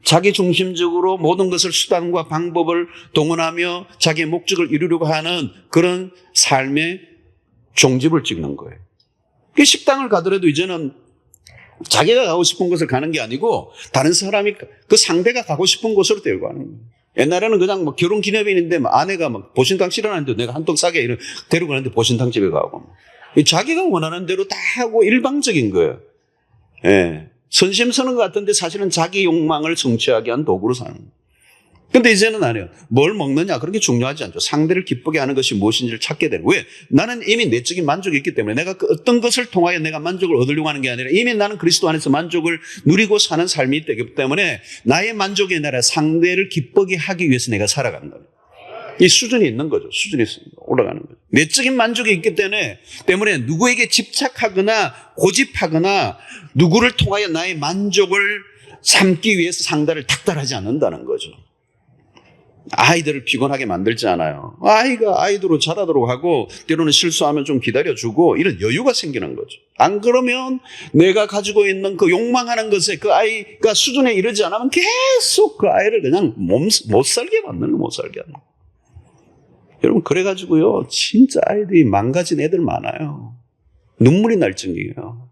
자기 중심적으로 모든 것을 수단과 방법을 동원하며 자기의 목적을 이루려고 하는 그런 삶의 종집을 찍는 거예요. 식당을 가더라도 이제는 자기가 가고 싶은 곳을 가는 게 아니고 다른 사람이 그 상대가 가고 싶은 곳으로 데리고 가는 거예요. 옛날에는 그냥 뭐 결혼 기념일인데 아내가 막 보신탕 싫어하는데 내가 한턱 싸게 데리고 가는데 보신탕 집에 가고 자기가 원하는 대로 다 하고 일방적인 거예요. 선심 서는 것 같은데 사실은 자기 욕망을 성취하게 한 도구로 사는 거예요. 근데 이제는 아니에요. 뭘 먹느냐 그렇게 중요하지 않죠. 상대를 기쁘게 하는 것이 무엇인지를 찾게 되는. 왜? 나는 이미 내적인 만족이 있기 때문에 내가 그 어떤 것을 통하여 내가 만족을 얻으려고 하는 게 아니라 이미 나는 그리스도 안에서 만족을 누리고 사는 삶이 있기 때문에 나의 만족이 아니라 상대를 기쁘게 하기 위해서 내가 살아간다. 이 수준이 있는 거죠. 수준이 올라가는 거죠. 내적인 만족이 있기 때문에 누구에게 집착하거나 고집하거나 누구를 통하여 나의 만족을 삼기 위해서 상대를 닥달하지 않는다는 거죠. 아이들을 피곤하게 만들지 않아요. 아이가 아이대로 자라도록 하고 때로는 실수하면 좀 기다려주고 이런 여유가 생기는 거죠. 안 그러면 내가 가지고 있는 그 욕망하는 것에 그 아이가 수준에 이르지 않으면 계속 그 아이를 그냥 못 살게 만드는 거, 못 살게 하는 거. 여러분 그래가지고요 진짜 아이들이 망가진 애들 많아요. 눈물이 날 정도예요.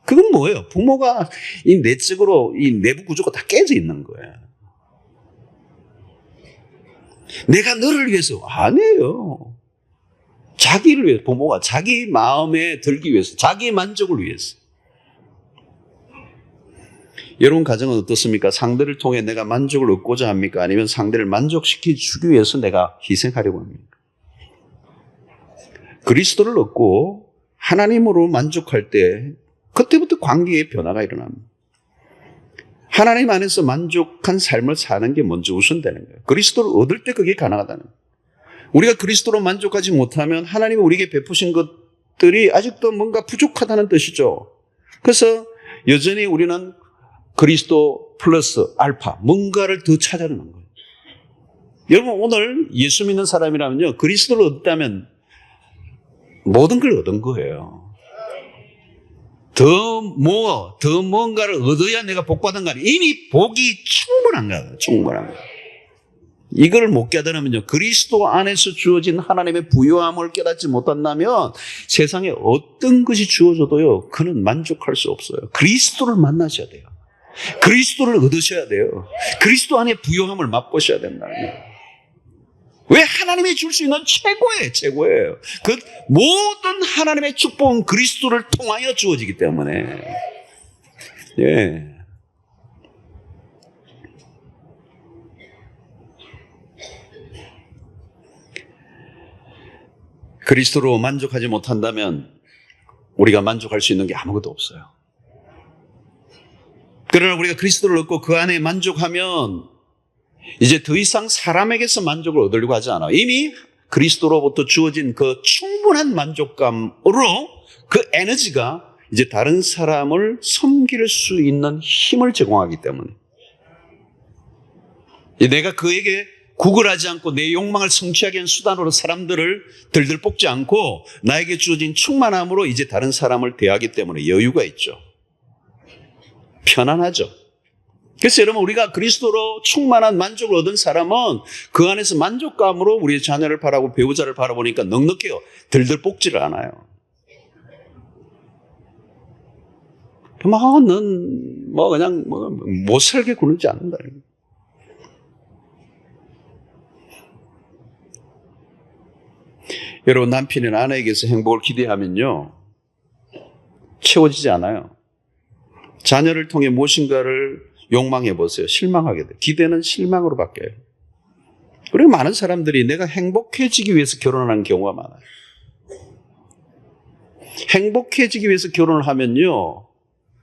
그건 뭐예요? 부모가 이 내적으로 이 내부 구조가 다 깨져 있는 거예요. 내가 너를 위해서 아니에요. 자기를 위해서 부모가 자기 마음에 들기 위해서 자기 만족을 위해서. 여러분 가정은 어떻습니까? 상대를 통해 내가 만족을 얻고자 합니까? 아니면 상대를 만족시켜주기 위해서 내가 희생하려고 합니까? 그리스도를 얻고 하나님으로 만족할 때 그때부터 관계의 변화가 일어납니다. 하나님 안에서 만족한 삶을 사는 게 먼저 우선되는 거예요. 그리스도를 얻을 때 그게 가능하다는 거예요. 우리가 그리스도로 만족하지 못하면 하나님이 우리에게 베푸신 것들이 아직도 뭔가 부족하다는 뜻이죠. 그래서 여전히 우리는 그리스도 플러스 알파 뭔가를 더 찾아내는 거예요. 여러분 오늘 예수 믿는 사람이라면요 그리스도를 얻다면 모든 걸 얻은 거예요. 더 뭔가를 얻어야 내가 복받은 거 아니에요. 이미 복이 충분한 거예요. 충분한 거예요. 이걸 못 깨달으면요. 그리스도 안에서 주어진 하나님의 부요함을 깨닫지 못한다면 세상에 어떤 것이 주어져도요. 그는 만족할 수 없어요. 그리스도를 만나셔야 돼요. 그리스도를 얻으셔야 돼요. 그리스도 안에 부요함을 맛보셔야 된다는 거예요. 왜 하나님이 줄 수 있는 최고예요. 그 모든 하나님의 축복은 그리스도를 통하여 주어지기 때문에. 예. 그리스도로 만족하지 못한다면 우리가 만족할 수 있는 게 아무것도 없어요. 그러나 우리가 그리스도를 얻고 그 안에 만족하면 이제 더 이상 사람에게서 만족을 얻으려고 하지 않아요. 이미 그리스도로부터 주어진 그 충분한 만족감으로 그 에너지가 이제 다른 사람을 섬길 수 있는 힘을 제공하기 때문에 내가 그에게 구걸하지 않고 내 욕망을 성취하기 위한 수단으로 사람들을 들들 뽑지 않고 나에게 주어진 충만함으로 이제 다른 사람을 대하기 때문에 여유가 있죠. 편안하죠. 그래서 여러분 우리가 그리스도로 충만한 만족을 얻은 사람은 그 안에서 만족감으로 우리의 자녀를 바라고 배우자를 바라보니까 넉넉해요. 들들 볶지를 않아요. 넌 그냥 못 살게 구는지 않는다. 여러분, 남편이나 아내에게서 행복을 기대하면요, 채워지지 않아요. 자녀를 통해 무엇인가를 욕망해 보세요. 실망하게 돼요. 기대는 실망으로 바뀌어요. 그리고 많은 사람들이 내가 행복해지기 위해서 결혼하는 경우가 많아요. 행복해지기 위해서 결혼을 하면요,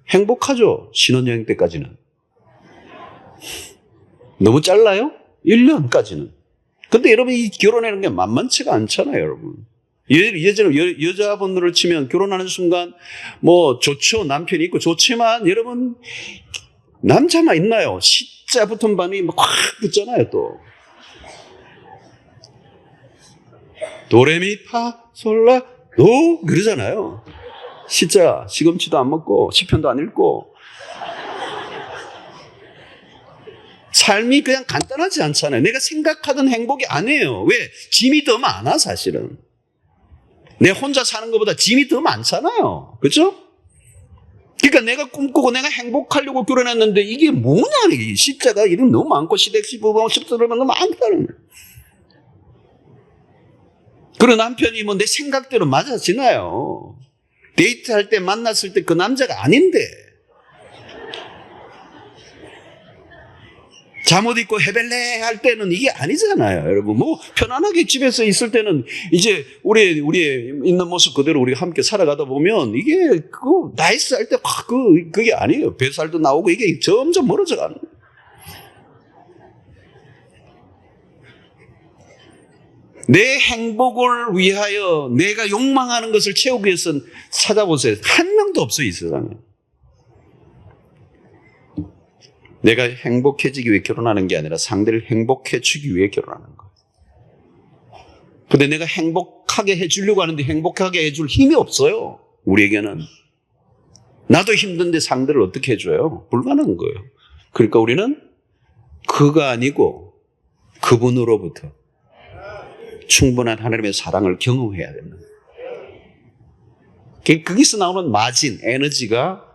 행복하죠. 신혼여행 때까지는. 너무 짧나요? 1년까지는. 근데 여러분, 이 결혼하는 게 만만치가 않잖아요, 여러분. 예전에 여자분들을 치면 결혼하는 순간 뭐 좋죠. 남편이 있고 좋지만 여러분, 남자만 있나요? 시자 붙은 반이 막 확 붙잖아요, 또. 도레미파솔라도 그러잖아요. 시자 시금치도 안 먹고 시편도 안 읽고 삶이 그냥 간단하지 않잖아요. 내가 생각하던 행복이 아니에요. 왜? 짐이 더 많아, 사실은. 내 혼자 사는 것보다 짐이 더 많잖아요. 그렇죠? 그러니까 내가 꿈꾸고 내가 행복하려고 결혼했는데 이게 뭐냐, 이게 시자가 이름 너무 많고 시댁시부모 십수르면 너무 많다는 거예요. 그리고 남편이 뭐 내 생각대로 맞아지나요? 데이트할 때 만났을 때 그 남자가 아닌데, 잠옷 입고 해벨레 할 때는 이게 아니잖아요, 여러분. 뭐 편안하게 집에서 있을 때는 이제 우리 있는 모습 그대로 우리가 함께 살아가다 보면 이게 그거 나이스 할 때 그게 아니에요. 뱃살도 나오고 이게 점점 멀어져 가는 거예요. 내 행복을 위하여 내가 욕망하는 것을 채우기 위해서는 찾아보세요. 한 명도 없어요, 이 세상에. 내가 행복해지기 위해 결혼하는 게 아니라 상대를 행복해주기 위해 결혼하는 거예요. 근데 내가 행복하게 해주려고 하는데 행복하게 해줄 힘이 없어요, 우리에게는. 나도 힘든데 상대를 어떻게 해줘요? 불가능한 거예요. 그러니까 우리는 그가 아니고 그분으로부터 충분한 하나님의 사랑을 경험해야 됩니다. 거기서 나오는 마진, 에너지가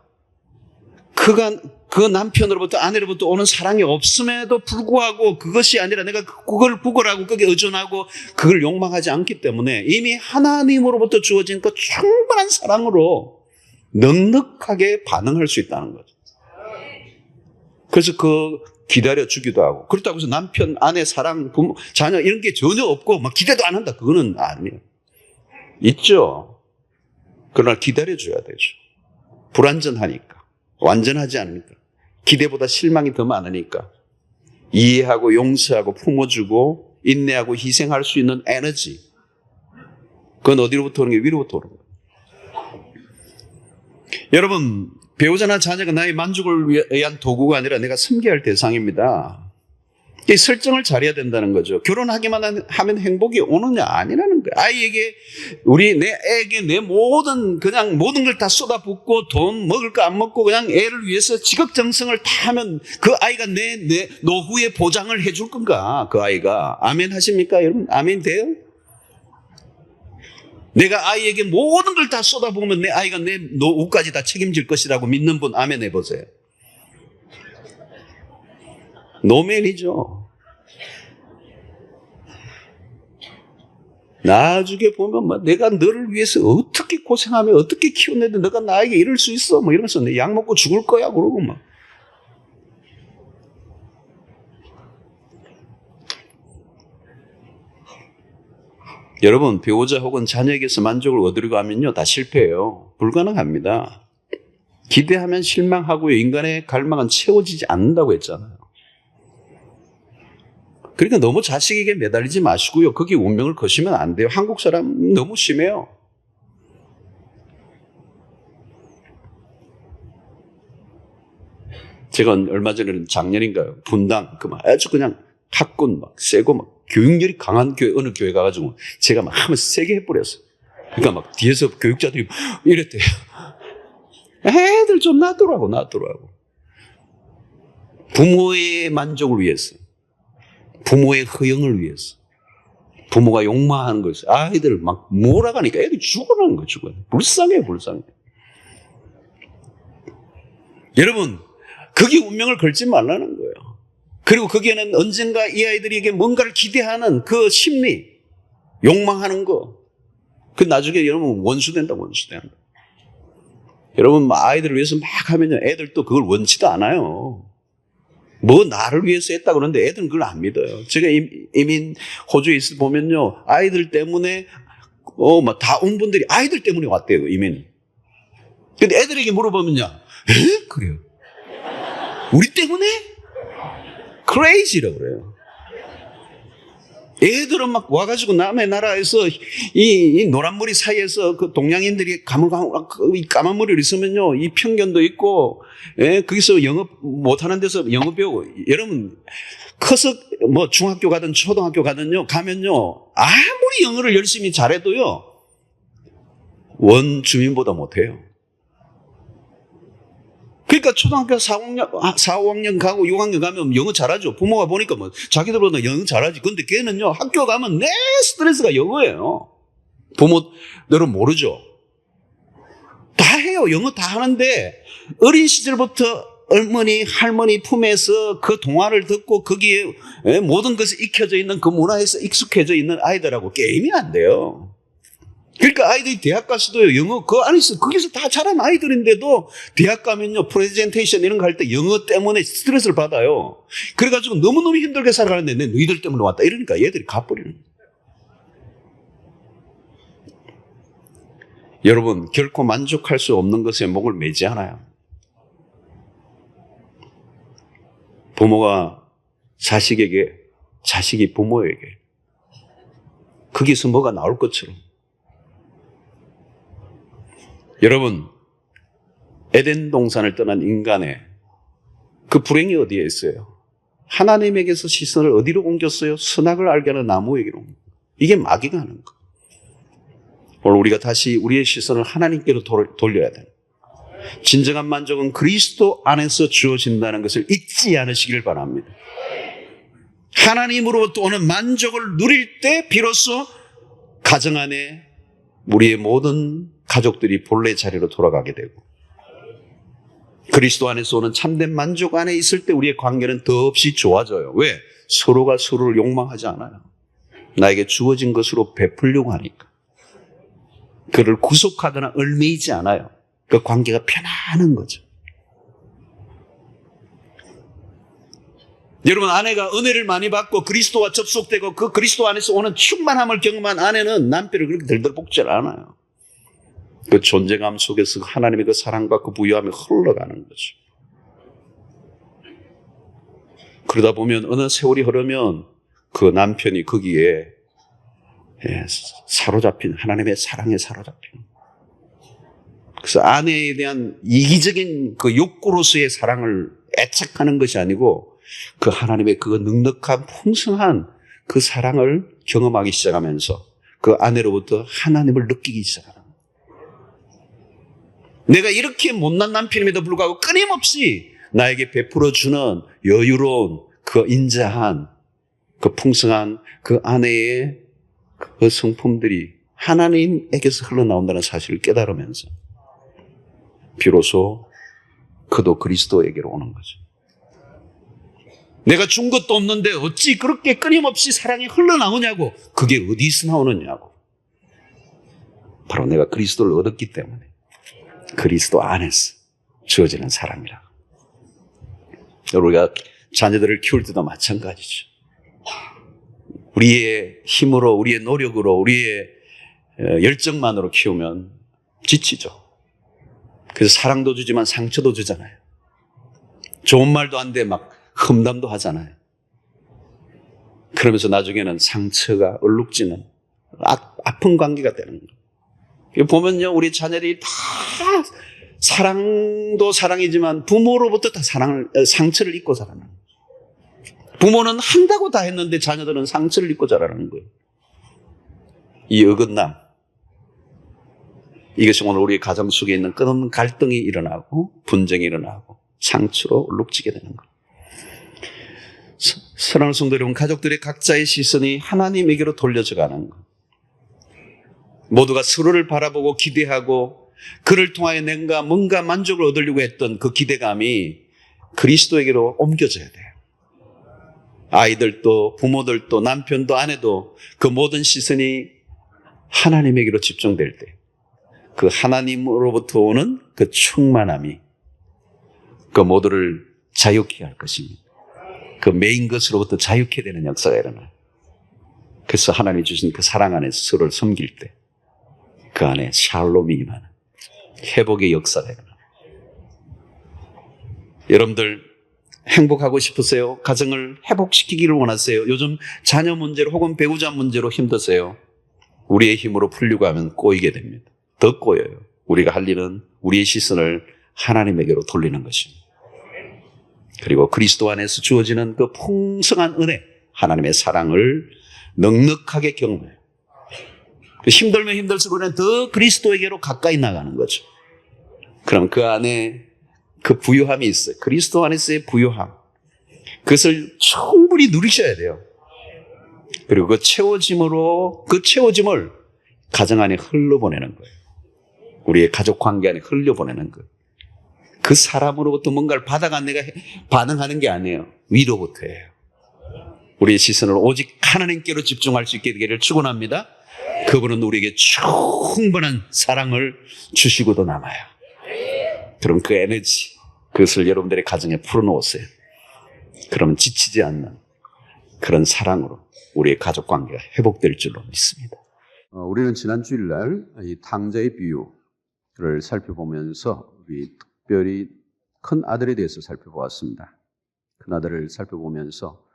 그 남편으로부터 아내로부터 오는 사랑이 없음에도 불구하고 그것이 아니라 내가 그걸 구걸하고 거기에 의존하고 그걸 욕망하지 않기 때문에 이미 하나님으로부터 주어진 그 충분한 사랑으로 넉넉하게 반응할 수 있다는 거죠. 그래서 기다려주기도 하고, 그렇다고 해서 남편, 아내, 사랑, 부모, 자녀 이런 게 전혀 없고 막 기대도 안 한다, 그거는 아니에요. 있죠. 그러나 기다려줘야 되죠. 불완전하니까, 완전하지 않으니까, 기대보다 실망이 더 많으니까 이해하고 용서하고 품어주고 인내하고 희생할 수 있는 에너지, 그건 어디로부터 오는 게? 위로부터 오는 거예요. 여러분, 배우자나 자녀가 나의 만족을 위한 도구가 아니라 내가 섬겨야 할 대상입니다. 이 설정을 잘해야 된다는 거죠. 결혼하기만 하면 행복이 오느냐? 아니라는 거예요. 아이에게, 내 애에게 내 모든 걸 다 쏟아붓고 돈 먹을 거 안 먹고 그냥 애를 위해서 지극정성을 다 하면 그 아이가 내 노후의 보장을 해줄 건가? 그 아이가. 아멘 하십니까, 여러분? 아멘 돼요? 내가 아이에게 모든 걸 다 쏟아부으면 내 아이가 내 노후까지 다 책임질 것이라고 믿는 분 아멘 해보세요. 노맨이죠. 나중에 보면 내가 너를 위해서 어떻게 고생하며 어떻게 키워내도 너가 나에게 이럴 수 있어? 이러면서 내 약 먹고 죽을 거야? 그러고 막. 여러분, 배우자 혹은 자녀에게서 만족을 얻으려고 하면요, 다 실패해요. 불가능합니다. 기대하면 실망하고요, 인간의 갈망은 채워지지 않는다고 했잖아요. 그러니까 너무 자식에게 매달리지 마시고요, 거기 운명을 거시면 안 돼요. 한국 사람 너무 심해요. 제가 얼마 전에는 작년인가요, 분당 아주 그냥 학군 세고 교육열이 강한 교회, 어느 교회 가가지고 제가 한번 세게 해버렸어요. 그러니까 뒤에서 교육자들이 이랬대요. 애들 좀 놔두라고. 부모의 만족을 위해서, 부모의 허영을 위해서, 부모가 욕망하는 것을 아이들을 몰아가니까 애들이 죽어나는 거예요, 죽어요. 불쌍해. 여러분, 거기 운명을 걸지 말라는 거예요. 그리고 거기에는 언젠가 이 아이들에게 뭔가를 기대하는 그 심리, 욕망하는 거, 그 나중에 여러분 원수 된다. 여러분 아이들을 위해서 막 하면요, 애들 또 그걸 원치도 않아요. 뭐 나를 위해서 했다 그러는데 애들은 그걸 안 믿어요. 제가 이민 호주에 있을 보면요, 아이들 때문에 막 다 온 분들이 아이들 때문에 왔대요, 이민. 근데 애들에게 물어보면요, 에? 그래요. 우리 때문에? crazy라고 그래요. 애들은 막 와가지고 남의 나라에서 이 노란 머리 사이에서 그 동양인들이 까만 머리를 있으면요, 이 편견도 있고, 예, 거기서 영어 못하는 데서 영어 배우고, 여러분, 커서 뭐 중학교 가든 초등학교 가든요, 가면요, 아무리 영어를 열심히 잘해도요, 원주민보다 못해요. 그러니까 초등학교 4, 5학년 가고 6학년 가면 영어 잘하죠. 부모가 보니까 뭐 자기들보다 영어 잘하지. 근데 걔는요, 학교 가면 내 스트레스가 영어예요. 부모들은 모르죠. 다 해요. 영어 다 하는데 어린 시절부터 어머니, 할머니 품에서 그 동화를 듣고 거기에 모든 것이 익혀져 있는 그 문화에서 익숙해져 있는 아이들하고 게임이 안 돼요. 그러니까 아이들이 대학 가서도요, 영어 그 안에서 거기서 다 자란 아이들인데도 대학 가면요, 프레젠테이션 이런 거 할 때 영어 때문에 스트레스를 받아요. 그래가지고 너무너무 힘들게 살아가는데 내 너희들 때문에 왔다 이러니까 얘들이 가버리는. 여러분, 결코 만족할 수 없는 것에 목을 매지 않아요. 부모가 자식에게, 자식이 부모에게, 거기서 뭐가 나올 것처럼. 여러분, 에덴 동산을 떠난 인간의 그 불행이 어디에 있어요? 하나님에게서 시선을 어디로 옮겼어요? 선악을 알게 하는 나무에게로. 이게 마귀가 하는 거. 오늘 우리가 다시 우리의 시선을 하나님께로 돌려야 돼요. 진정한 만족은 그리스도 안에서 주어진다는 것을 잊지 않으시길 바랍니다. 하나님으로부터 오는 만족을 누릴 때 비로소 가정 안에 우리의 모든 가족들이 본래 자리로 돌아가게 되고, 그리스도 안에서 오는 참된 만족 안에 있을 때 우리의 관계는 더없이 좋아져요. 왜? 서로가 서로를 욕망하지 않아요. 나에게 주어진 것으로 베풀려고 하니까. 그를 구속하거나 얽매이지 않아요. 그 관계가 편안한 거죠. 여러분, 아내가 은혜를 많이 받고 그리스도와 접속되고 그 그리스도 안에서 오는 충만함을 경험한 아내는 남편을 그렇게 들들 볶지 않아요. 그 존재감 속에서 하나님의 그 사랑과 그 부유함이 흘러가는 거죠. 그러다 보면 어느 세월이 흐르면 그 남편이 거기에 사로잡힌, 하나님의 사랑에 사로잡힌. 그래서 아내에 대한 이기적인 그 욕구로서의 사랑을 애착하는 것이 아니고 그 하나님의 그 넉넉한 풍성한 그 사랑을 경험하기 시작하면서 그 아내로부터 하나님을 느끼기 시작하는 거예요. 내가 이렇게 못난 남편임에도 불구하고 끊임없이 나에게 베풀어주는 여유로운 그 인자한 그 풍성한 그 아내의 그 성품들이 하나님에게서 흘러나온다는 사실을 깨달으면서 비로소 그도 그리스도에게로 오는 거죠. 내가 준 것도 없는데 어찌 그렇게 끊임없이 사랑이 흘러나오냐고. 그게 어디서 나오느냐고. 바로 내가 그리스도를 얻었기 때문에 그리스도 안에서 주어지는 사랑이라. 우리가 자녀들을 키울 때도 마찬가지죠. 우리의 힘으로, 우리의 노력으로, 우리의 열정만으로 키우면 지치죠. 그래서 사랑도 주지만 상처도 주잖아요. 좋은 말도 안 돼 막 험담도 하잖아요. 그러면서 나중에는 상처가 얼룩지는 아픈 관계가 되는 거예요. 보면요, 우리 자녀들이 다 사랑도 사랑이지만 부모로부터 다 상처를 입고 자라는 거예요. 부모는 한다고 다 했는데 자녀들은 상처를 입고 자라는 거예요. 이 어긋남, 이것이 오늘 우리 가정 속에 있는 끝없는 갈등이 일어나고 분쟁이 일어나고 상처로 얼룩지게 되는 거예요. 사랑하는 성도 여러분, 가족들의 각자의 시선이 하나님에게로 돌려져 가는 것. 모두가 서로를 바라보고 기대하고 그를 통하여 내가 뭔가 만족을 얻으려고 했던 그 기대감이 그리스도에게로 옮겨져야 돼요. 아이들도 부모들도 남편도 아내도 그 모든 시선이 하나님에게로 집중될 때 그 하나님으로부터 오는 그 충만함이 그 모두를 자유케 할 것입니다. 그 메인 것으로부터 자유케 되는 역사가 일어나요. 그래서 하나님이 주신 그 사랑 안에서 서로를 섬길 때 그 안에 샬롬이 임하는 회복의 역사가 일어나요. 여러분들 행복하고 싶으세요? 가정을 회복시키기를 원하세요? 요즘 자녀 문제로 혹은 배우자 문제로 힘드세요? 우리의 힘으로 풀려고 하면 꼬이게 됩니다. 더 꼬여요. 우리가 할 일은 우리의 시선을 하나님에게로 돌리는 것입니다. 그리고 그리스도 안에서 주어지는 그 풍성한 은혜, 하나님의 사랑을 넉넉하게 경험해요. 힘들면 힘들수록 우리는 더 그리스도에게로 가까이 나가는 거죠. 그럼 그 안에 그 부유함이 있어요. 그리스도 안에서의 부유함. 그것을 충분히 누리셔야 돼요. 그리고 그 채워짐을 가정 안에 흘려보내는 거예요. 우리의 가족 관계 안에 흘려보내는 거예요. 그 사람으로부터 뭔가를 받아간 내가 반응하는 게 아니에요. 위로부터예요. 우리의 시선을 오직 하나님께로 집중할 수 있게 되기를 축원합니다. 그분은 우리에게 충분한 사랑을 주시고도 남아요. 그럼 그 에너지, 그것을 여러분들의 가정에 풀어놓으세요. 그러면 지치지 않는 그런 사랑으로 우리의 가족 관계가 회복될 줄로 믿습니다. 우리는 지난 주일날 이 탕자의 비유를 살펴보면서 우리 특별히 큰 아들에 대해서 살펴보았습니다. 큰 아들을 살펴보면서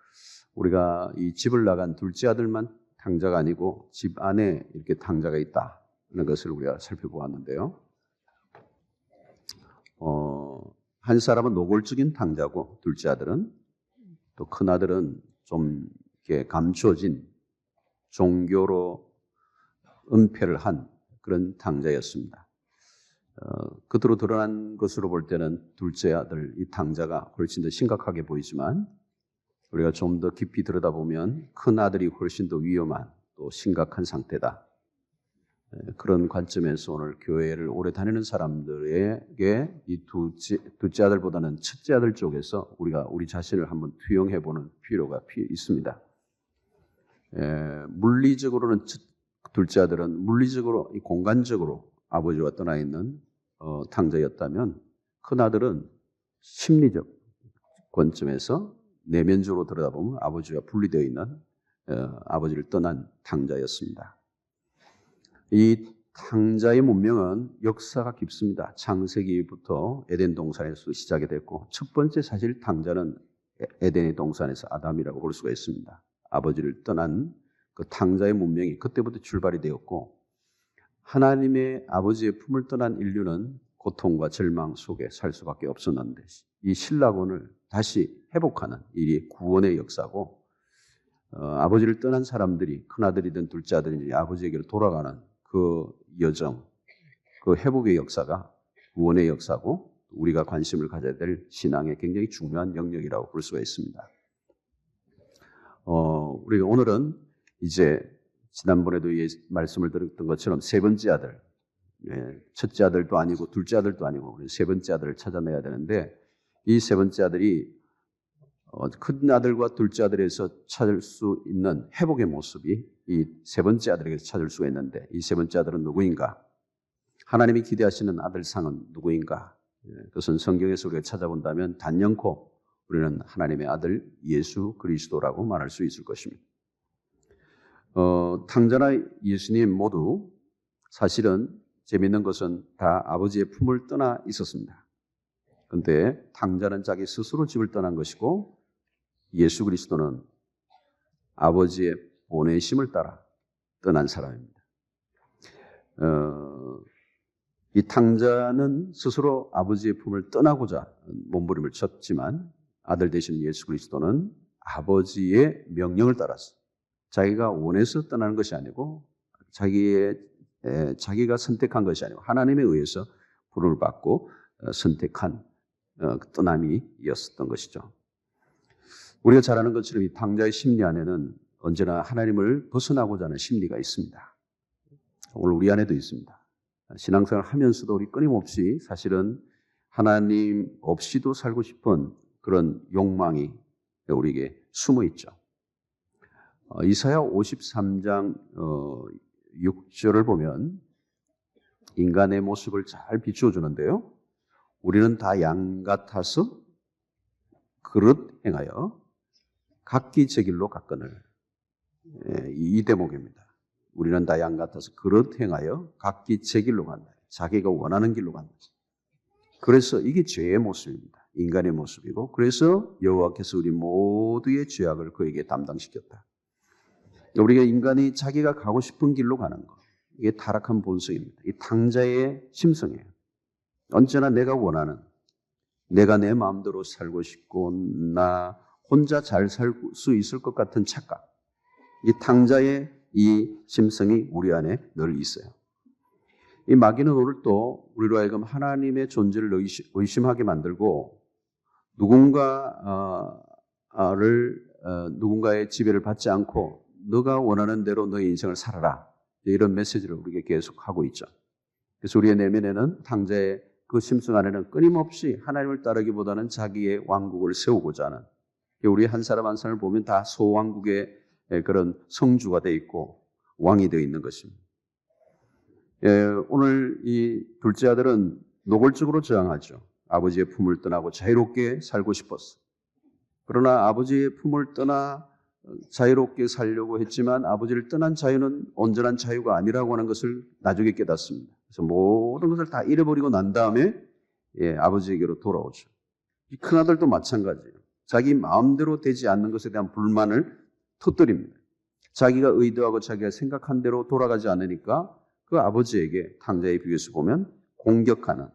우리가 이 집을 나간 둘째 아들만 탕자가 아니고 집 안에 이렇게 탕자가 있다는 것을 우리가 살펴보았는데요. 한 사람은 노골적인 탕자고 둘째 아들은 또 큰 아들은 좀 이렇게 감추어진 종교로 은폐를 한 그런 탕자였습니다. 겉으로 드러난 것으로 볼 때는 둘째 아들 이 탕자가 훨씬 더 심각하게 보이지만 우리가 좀 더 깊이 들여다보면 큰 아들이 훨씬 더 위험한 또 심각한 상태다. 그런 관점에서 오늘 교회를 오래 다니는 사람들에게 이 둘째 아들보다는 첫째 아들 쪽에서 우리가 우리 자신을 한번 투영해 보는 필요가 있습니다. 물리적으로는 둘째 아들은 물리적으로 공간적으로 아버지와 떠나 있는 탕자였다면 큰 아들은 심리적 관점에서 내면적으로 들여다보면 아버지와 분리되어 있는 아버지를 떠난 탕자였습니다. 이 탕자의 문명은 역사가 깊습니다. 창세기부터 에덴 동산에서 시작이 됐고 첫 번째 사실 탕자는 에덴의 동산에서 아담이라고 볼 수가 있습니다. 아버지를 떠난 그 탕자의 문명이 그때부터 출발이 되었고 하나님의 아버지의 품을 떠난 인류는 고통과 절망 속에 살 수밖에 없었는데 이 신라곤을 다시 회복하는 일이 구원의 역사고 아버지를 떠난 사람들이 큰아들이든 둘째 아들이든 아버지에게로 돌아가는 그 여정, 그 회복의 역사가 구원의 역사고 우리가 관심을 가져야 될 신앙의 굉장히 중요한 영역이라고 볼 수가 있습니다. 우리가 오늘은 이제 지난번에도 말씀을 드렸던 것처럼 세 번째 아들, 첫째 아들도 아니고 둘째 아들도 아니고 우리 세 번째 아들을 찾아내야 되는데 이 세 번째 아들이 큰 아들과 둘째 아들에서 찾을 수 있는 회복의 모습이 이 세 번째 아들에게서 찾을 수가 있는데 이 세 번째 아들은 누구인가? 하나님이 기대하시는 아들상은 누구인가? 그것은 성경에서 우리가 찾아본다면 단연코 우리는 하나님의 아들 예수 그리스도라고 말할 수 있을 것입니다. 탕자나 예수님 모두 사실은 재미있는 것은 다 아버지의 품을 떠나 있었습니다. 그런데 탕자는 자기 스스로 집을 떠난 것이고 예수 그리스도는 아버지의 보내심을 따라 떠난 사람입니다. 이 탕자는 스스로 아버지의 품을 떠나고자 몸부림을 쳤지만 아들 되신 예수 그리스도는 아버지의 명령을 따라서 자기가 원해서 떠나는 것이 아니고 자기가 선택한 것이 아니고 하나님에 의해서 부름을 받고 선택한 떠남이었던 것이죠. 우리가 잘 아는 것처럼 이 탕자의 심리 안에는 언제나 하나님을 벗어나고자 하는 심리가 있습니다. 오늘 우리 안에도 있습니다. 신앙생활을 하면서도 우리 끊임없이 사실은 하나님 없이도 살고 싶은 그런 욕망이 우리에게 숨어 있죠. 이사야 53장 6절을 보면 인간의 모습을 잘 비추어 주는데요. 우리는 다 양 같아서 그릇 행하여 각기 제 길로 갔거늘. 이 대목입니다. 우리는 다 양 같아서 그릇 행하여 각기 제 길로 간다. 자기가 원하는 길로 간다. 그래서 이게 죄의 모습입니다. 인간의 모습이고, 그래서 여호와께서 우리 모두의 죄악을 그에게 담당시켰다. 우리가 인간이 자기가 가고 싶은 길로 가는 것, 이게 타락한 본성입니다. 이 탕자의 심성이에요. 언제나 내가 원하는, 내가 내 마음대로 살고 싶고 나 혼자 잘 살 수 있을 것 같은 착각, 이 탕자의 이 심성이 우리 안에 늘 있어요. 이 마귀는 오늘 또 우리로 하여금 하나님의 존재를 의심하게 만들고 누군가의 지배를 받지 않고 너가 원하는 대로 너의 인생을 살아라, 이런 메시지를 우리에게 계속 하고 있죠. 그래서 우리의 내면에는 탕자의 그 심성 안에는 끊임없이 하나님을 따르기보다는 자기의 왕국을 세우고자 하는, 우리 한 사람 한 사람을 보면 다 소왕국의 그런 성주가 되어 있고 왕이 되어 있는 것입니다. 오늘 이 둘째 아들은 노골적으로 저항하죠. 아버지의 품을 떠나고 자유롭게 살고 싶었어. 그러나 아버지의 품을 떠나 자유롭게 살려고 했지만 아버지를 떠난 자유는 온전한 자유가 아니라고 하는 것을 나중에 깨닫습니다. 그래서 모든 것을 다 잃어버리고 난 다음에 아버지에게로 돌아오죠. 이 큰아들도 마찬가지예요. 자기 마음대로 되지 않는 것에 대한 불만을 터뜨립니다. 자기가 의도하고 자기가 생각한 대로 돌아가지 않으니까 그 아버지에게 탕자에 비교해서 보면 공격하는,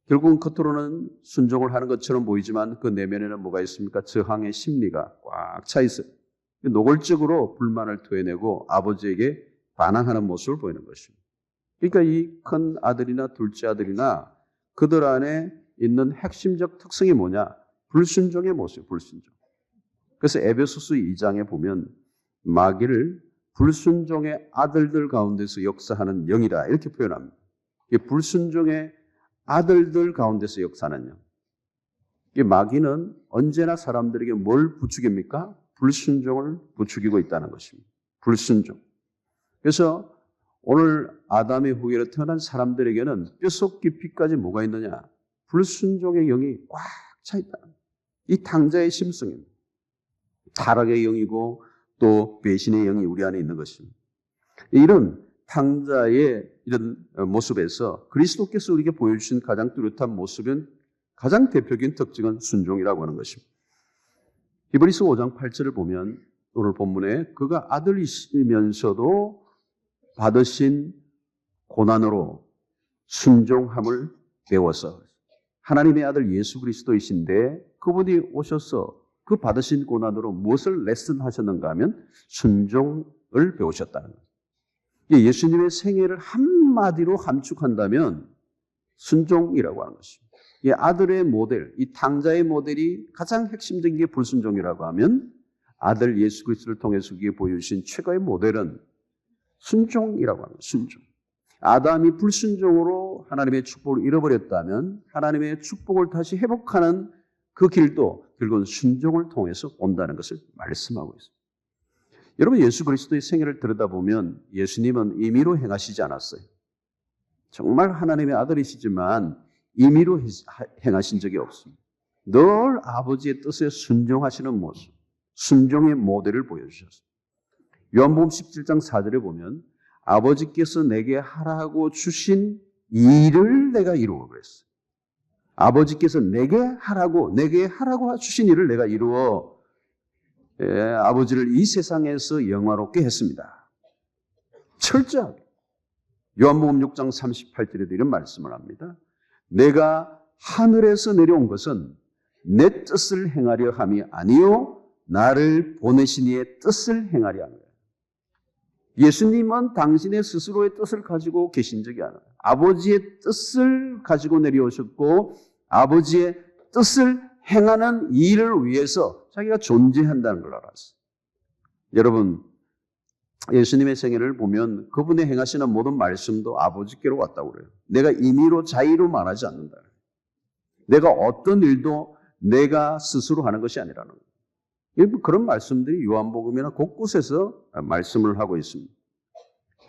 결국은 겉으로는 순종을 하는 것처럼 보이지만 그 내면에는 뭐가 있습니까? 저항의 심리가 꽉 차 있어요. 노골적으로 불만을 토해내고 아버지에게 반항하는 모습을 보이는 것입니다. 그러니까 이 큰 아들이나 둘째 아들이나 그들 안에 있는 핵심적 특성이 뭐냐? 불순종의 모습이에요. 불순종. 그래서 에베소서 2장에 보면 마귀를 불순종의 아들들 가운데서 역사하는 영이다, 이렇게 표현합니다. 이 불순종의 아들들 가운데서 역사하는 영. 이 마귀는 언제나 사람들에게 뭘 부추깁니까? 불순종을 부추기고 있다는 것입니다. 불순종. 그래서 오늘 아담의 후예로 태어난 사람들에게는 뼛속 깊이까지 뭐가 있느냐? 불순종의 영이 꽉 차 있다. 이 탕자의 심성입니다. 타락의 영이고 또 배신의 영이 우리 안에 있는 것입니다. 이런 탕자의 이런 모습에서 그리스도께서 우리에게 보여주신 가장 뚜렷한 모습은, 가장 대표적인 특징은 순종이라고 하는 것입니다. 히브리서 5장 8절을 보면 오늘 본문에 그가 아들이시면서도 받으신 고난으로 순종함을 배워서, 하나님의 아들 예수 그리스도이신데 그분이 오셔서 그 받으신 고난으로 무엇을 레슨하셨는가 하면 순종을 배우셨다는 거예요. 예수님의 생애를 한마디로 함축한다면 순종이라고 하는 것입니다. 이 아들의 모델, 이 탕자의 모델이 가장 핵심적인 게 불순종이라고 하면 아들 예수 그리스도를 통해서 그게 보여주신 최고의 모델은 순종이라고 하는 거예요. 순종. 아담이 불순종으로 하나님의 축복을 잃어버렸다면 하나님의 축복을 다시 회복하는 그 길도 결국은 순종을 통해서 온다는 것을 말씀하고 있습니다. 여러분, 예수 그리스도의 생애를 들여다보면 예수님은 임의로 행하시지 않았어요. 정말 하나님의 아들이시지만 임의로 행하신 적이 없습니다. 늘 아버지의 뜻에 순종하시는 모습, 순종의 모델을 보여주셨습니다. 요한복음 17장 4절에 보면 아버지께서 내게 하라고 주신 일을 내가 이루어 그랬어요. 아버지께서 내게 하라고 주신 일을 내가 이루어 아버지를 이 세상에서 영화롭게 했습니다. 철저하게. 요한복음 6장 38절에도 이런 말씀을 합니다. 내가 하늘에서 내려온 것은 내 뜻을 행하려 함이 아니요 나를 보내신 이의 뜻을 행하려 함이라. 예수님은 당신의 스스로의 뜻을 가지고 계신 적이 아니에요. 아버지의 뜻을 가지고 내려오셨고 아버지의 뜻을 행하는 일을 위해서 자기가 존재한다는 걸 알았어요. 여러분, 예수님의 생애를 보면 그분의 행하시는 모든 말씀도 아버지께로 왔다고 그래요. 내가 임의로 자의로 말하지 않는다. 내가 어떤 일도 내가 스스로 하는 것이 아니라는 거예요. 그런 말씀들이 요한복음이나 곳곳에서 말씀을 하고 있습니다.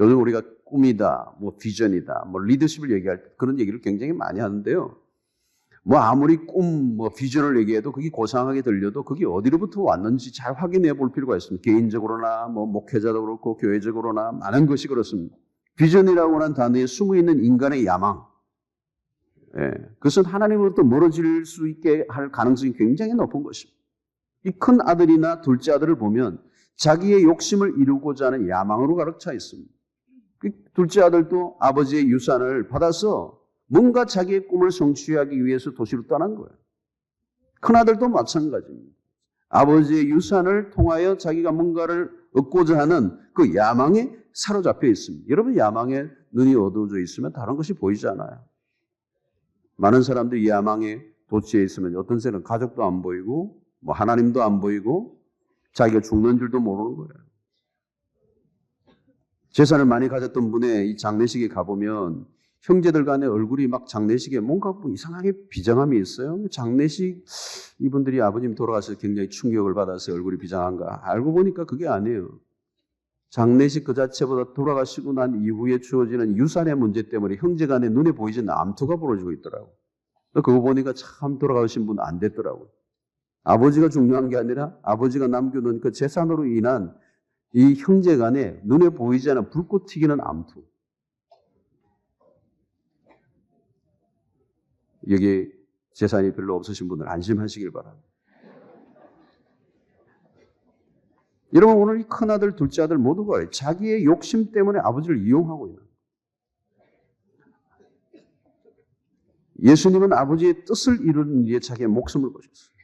요즘 우리가 꿈이다, 뭐 비전이다, 뭐 리더십을 얘기할 때 그런 얘기를 굉장히 많이 하는데요. 뭐 아무리 꿈, 뭐 비전을 얘기해도 그게 고상하게 들려도 그게 어디로부터 왔는지 잘 확인해 볼 필요가 있습니다. 개인적으로나 뭐 목회자도 그렇고 교회적으로나 많은 것이 그렇습니다. 비전이라고 하는 단어에 숨어 있는 인간의 야망, 그것은 하나님으로부터 멀어질 수 있게 할 가능성이 굉장히 높은 것입니다. 이 큰 아들이나 둘째 아들을 보면 자기의 욕심을 이루고자 하는 야망으로 가득 차 있습니다. 둘째 아들도 아버지의 유산을 받아서 뭔가 자기의 꿈을 성취하기 위해서 도시로 떠난 거예요. 큰 아들도 마찬가지입니다. 아버지의 유산을 통하여 자기가 뭔가를 얻고자 하는 그 야망에 사로잡혀 있습니다. 여러분, 야망에 눈이 어두워져 있으면 다른 것이 보이지 않아요. 많은 사람들이 야망에 도취해 있으면 어떤 사람은 가족도 안 보이고 뭐 하나님도 안 보이고 자기가 죽는 줄도 모르는 거예요. 재산을 많이 가졌던 분의 이 장례식에 가보면 형제들 간에 얼굴이 막 장례식에 뭔가 뭐 이상하게 비장함이 있어요. 장례식 이분들이 아버님 돌아가서 굉장히 충격을 받아서 얼굴이 비장한가? 알고 보니까 그게 아니에요. 장례식 그 자체보다 돌아가시고 난 이후에 주어지는 유산의 문제 때문에 형제 간에 눈에 보이지 않는 암투가 벌어지고 있더라고. 그거 보니까 참 돌아가신 분 안 됐더라고요. 아버지가 중요한 게 아니라 아버지가 남겨놓은 그 재산으로 인한 이 형제 간에 눈에 보이지 않는 불꽃 튀기는 암투. 여기 재산이 별로 없으신 분들 안심하시길 바랍니다. 여러분, 오늘 이 큰아들, 둘째 아들 모두가 자기의 욕심 때문에 아버지를 이용하고 있는 거예요. 예수님은 아버지의 뜻을 이루는 일에 자기의 목숨을 거셨어요.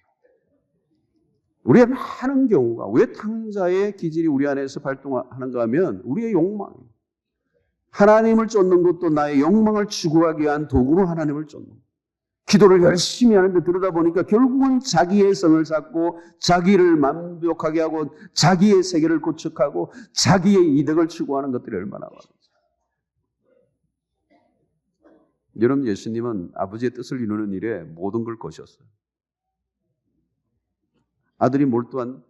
우리의 많은 경우가 왜 탕자의 기질이 우리 안에서 발동하는가 하면 우리의 욕망이에요. 하나님을 쫓는 것도 나의 욕망을 추구하기 위한 도구로 하나님을 쫓는 거예요. 기도를 열심히 하는데 들여다 보니까 결국은 자기의 성을 쌓고 자기를 만족하게 하고 자기의 세계를 구축하고 자기의 이득을 추구하는 것들이 얼마나 많은지. 여러분, 예수님은 아버지의 뜻을 이루는 일에 모든 걸 거셨어요. 아들이 몰두한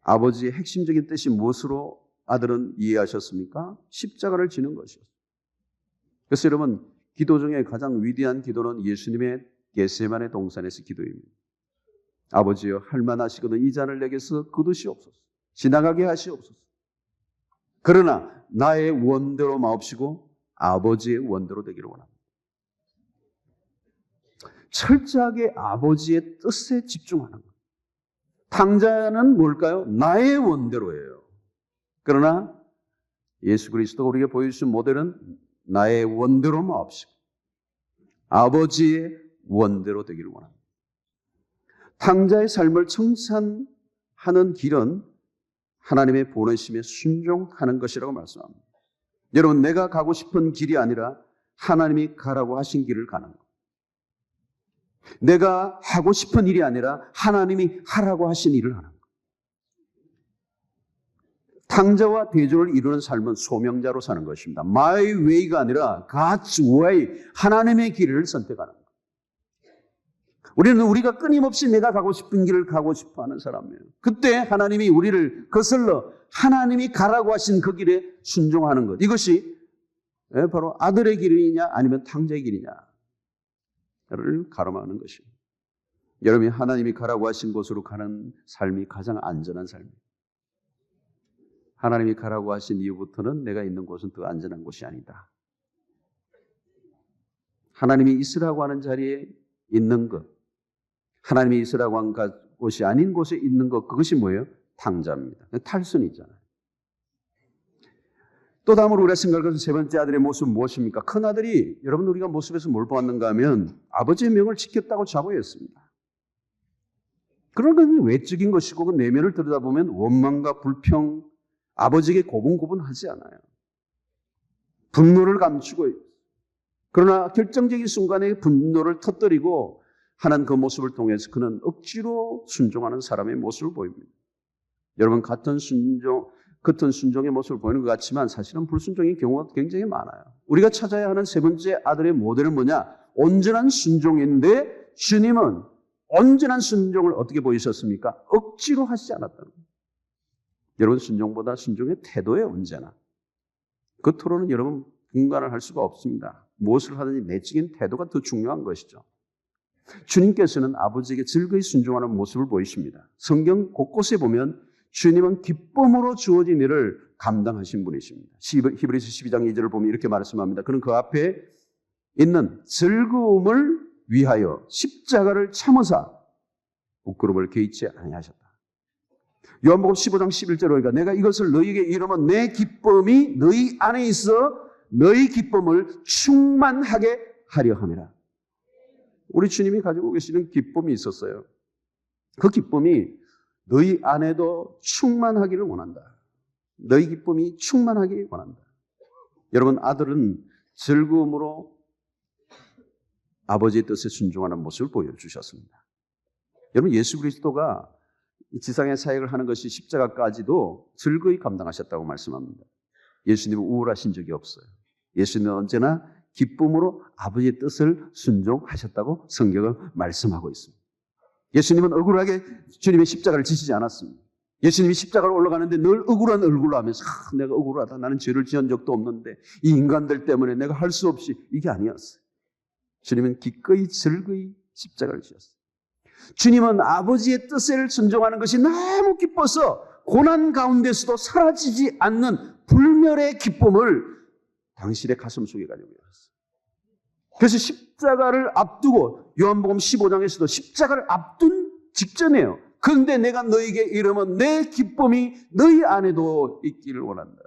아버지의 핵심적인 뜻이 무엇으로 아들은 이해하셨습니까? 십자가를 지는 것이었어요. 그래서 여러분, 기도 중에 가장 위대한 기도는 예수님의 겟세마네 동산에서 기도입니다. 아버지여, 할만하시거든 이 잔을 내게서 거두시옵소서. 지나가게 하시옵소서. 그러나 나의 원대로 마옵시고 아버지의 원대로 되기를 원합니다. 철저하게 아버지의 뜻에 집중하는 것. 탕자는 뭘까요? 나의 원대로예요. 그러나 예수 그리스도가 우리에게 보여주신 모델은 나의 원대로 마옵시고 아버지의 원대로 되기를 원합니다. 탕자의 삶을 청산하는 길은 하나님의 보내심에 순종하는 것이라고 말씀합니다. 여러분, 내가 가고 싶은 길이 아니라 하나님이 가라고 하신 길을 가는 것. 내가 하고 싶은 일이 아니라 하나님이 하라고 하신 일을 하는 것. 탕자와 대조를 이루는 삶은 소명자로 사는 것입니다. My way가 아니라 God's way, 하나님의 길을 선택하는 것. 우리가 끊임없이 내가 가고 싶은 길을 가고 싶어하는 사람이에요. 그때 하나님이 우리를 거슬러 하나님이 가라고 하신 그 길에 순종하는 것. 이것이 바로 아들의 길이냐 아니면 탕자의 길이냐를 가름하는 것입니다. 여러분이 하나님이 가라고 하신 곳으로 가는 삶이 가장 안전한 삶입니다. 하나님이 가라고 하신 이후부터는 내가 있는 곳은 더 안전한 곳이 아니다. 하나님이 있으라고 하는 자리에 있는 것, 하나님이 있으라고 한 곳이 아닌 곳에 있는 것, 그것이 뭐예요? 탕자입니다. 탈선이 있잖아요. 또 다음으로 우리가 생각하는 세 번째 아들의 모습은 무엇입니까? 큰 아들이, 여러분 우리가 모습에서 뭘 보았는가 하면 아버지의 명을 지켰다고 자부했습니다. 그런 건 외적인 것이고 그 내면을 들여다보면 원망과 불평, 아버지에게 고분고분하지 않아요. 분노를 감추고 있어요. 그러나 결정적인 순간에 분노를 터뜨리고 하는 그 모습을 통해서 그는 억지로 순종하는 사람의 모습을 보입니다. 여러분, 같은 순종의 모습을 보이는 것 같지만 사실은 불순종의 경우가 굉장히 많아요. 우리가 찾아야 하는 세 번째 아들의 모델은 뭐냐? 온전한 순종인데 주님은 온전한 순종을 어떻게 보이셨습니까? 억지로 하시지 않았다는 거예요. 여러분, 순종보다 순종의 태도에 언제나 겉으로는 여러분 분간을 할 수가 없습니다. 무엇을 하든지 내적인 태도가 더 중요한 것이죠. 주님께서는 아버지에게 즐거이 순종하는 모습을 보이십니다. 성경 곳곳에 보면 주님은 기쁨으로 주어진 일을 감당하신 분이십니다. 히브리서 12장 2절을 보면 이렇게 말씀합니다. 그는 그 앞에 있는 즐거움을 위하여 십자가를 참으사 부끄러움을 개의치 아니하셨다. 요한복음 15장 11절에 보니까 내가 이것을 너희에게 이르면 내 기쁨이 너희 안에 있어 너희 기쁨을 충만하게 하려 함이라. 우리 주님이 가지고 계시는 기쁨이 있었어요. 그 기쁨이 너희 안에도 충만하기를 원한다. 너희 기쁨이 충만하기 원한다. 여러분, 아들은 즐거움으로 아버지의 뜻에 순종하는 모습을 보여주셨습니다. 여러분, 예수 그리스도가 지상의 사역을 하는 것이 십자가까지도 즐거이 감당하셨다고 말씀합니다. 예수님은 우울하신 적이 없어요. 예수님은 언제나 기쁨으로 아버지의 뜻을 순종하셨다고 성경은 말씀하고 있습니다. 예수님은 억울하게 주님의 십자가를 지시지 않았습니다. 예수님이 십자가로 올라가는데 늘 억울한 얼굴로 하면서 내가 억울하다. 나는 죄를 지은 적도 없는데 이 인간들 때문에 내가 할 수 없이 이게 아니었어요. 주님은 기꺼이 즐거이 십자가를 지셨어요. 주님은 아버지의 뜻을 순종하는 것이 너무 기뻐서 고난 가운데서도 사라지지 않는 불멸의 기쁨을 당신의 가슴 속에 가지고 있었어요. 그래서 십자가를 앞두고 요한복음 15장에서도 십자가를 앞둔 직전이에요. 그런데 내가 너에게 이르면 내 기쁨이 너희 안에도 있기를 원한다.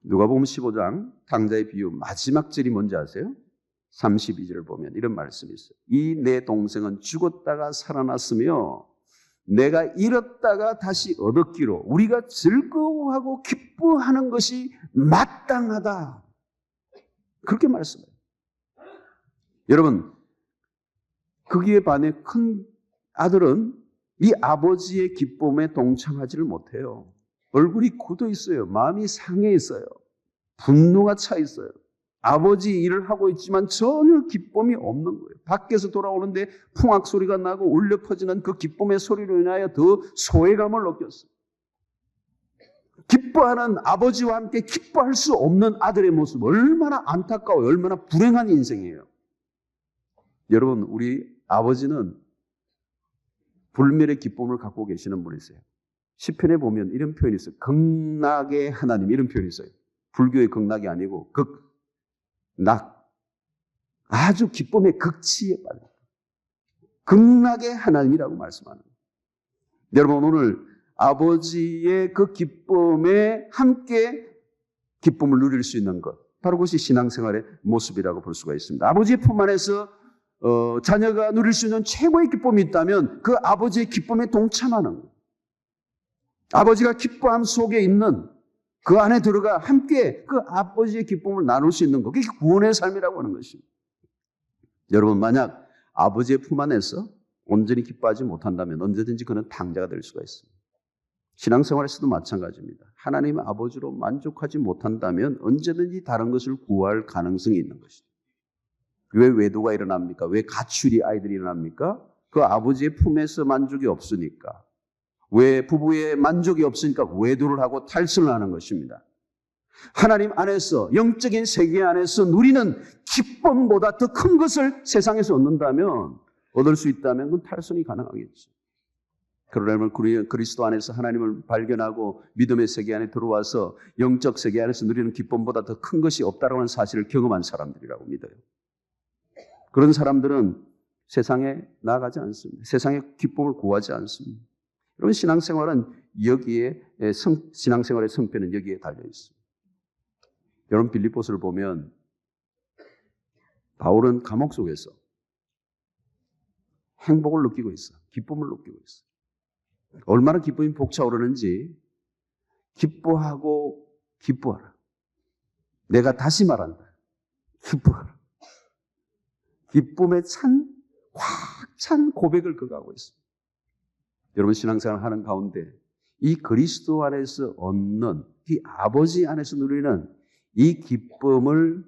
누가복음 15장 당자의 비유 마지막 절이 뭔지 아세요? 32절을 보면 이런 말씀이 있어요. 이 내 동생은 죽었다가 살아났으며 내가 잃었다가 다시 얻었기로 우리가 즐거워하고 기뻐하는 것이 마땅하다. 그렇게 말씀해요. 여러분, 거기에 반해 큰 아들은 이 아버지의 기쁨에 동참하지를 못해요. 얼굴이 굳어 있어요. 마음이 상해 있어요. 분노가 차 있어요. 아버지 일을 하고 있지만 전혀 기쁨이 없는 거예요. 밖에서 돌아오는데 풍악 소리가 나고 울려 퍼지는 그 기쁨의 소리로 인하여 더 소외감을 느꼈어요. 기뻐하는 아버지와 함께 기뻐할 수 없는 아들의 모습, 얼마나 안타까워요. 얼마나 불행한 인생이에요. 여러분, 우리 아버지는 불멸의 기쁨을 갖고 계시는 분이세요. 시편에 보면 이런 표현이 있어요. 극락의 하나님, 이런 표현이 있어요. 불교의 극락이 아니고 극락. 아주 기쁨의 극치에 빠져. 극락의 하나님이라고 말씀하는 거예요. 여러분, 오늘 아버지의 그 기쁨에 함께 기쁨을 누릴 수 있는 것, 바로 그것이 신앙생활의 모습이라고 볼 수가 있습니다. 아버지의 품 안에서 자녀가 누릴 수 있는 최고의 기쁨이 있다면 그 아버지의 기쁨에 동참하는 거예요. 아버지가 기뻐함 속에 있는 그 안에 들어가 함께 그 아버지의 기쁨을 나눌 수 있는 것, 그게 구원의 삶이라고 하는 것입니다. 여러분, 만약 아버지의 품 안에서 온전히 기뻐하지 못한다면 언제든지 그는 탕자가 될 수가 있습니다. 신앙생활에서도 마찬가지입니다. 하나님 아버지로 만족하지 못한다면 언제든지 다른 것을 구할 가능성이 있는 것이죠. 왜 외도가 일어납니까? 왜 가출이 아이들이 일어납니까? 그 아버지의 품에서 만족이 없으니까. 왜 부부의 만족이 없으니까 외도를 하고 탈선을 하는 것입니다. 하나님 안에서, 영적인 세계 안에서 누리는 기쁨보다 더 큰 것을 세상에서 얻는다면, 얻을 수 있다면 그건 탈선이 가능하겠죠. 그러려면 그리스도 안에서 하나님을 발견하고 믿음의 세계 안에 들어와서 영적 세계 안에서 누리는 기쁨보다 더 큰 것이 없다는 사실을 경험한 사람들이라고 믿어요. 그런 사람들은 세상에 나아가지 않습니다. 세상의 기쁨을 구하지 않습니다. 여러분, 신앙생활은 여기에, 신앙생활의 성패는 여기에 달려 있습니다. 여러분, 빌립보서를 보면 바울은 감옥 속에서 행복을 느끼고 있어. 기쁨을 느끼고 있어. 얼마나 기쁨이 벅차오르는지 기뻐하고 기뻐하라. 내가 다시 말한다. 기뻐하라. 기쁨에 확 찬 고백을 그가 하고 있습니다. 여러분, 신앙생활을 하는 가운데 이 그리스도 안에서 얻는, 이 아버지 안에서 누리는 이 기쁨을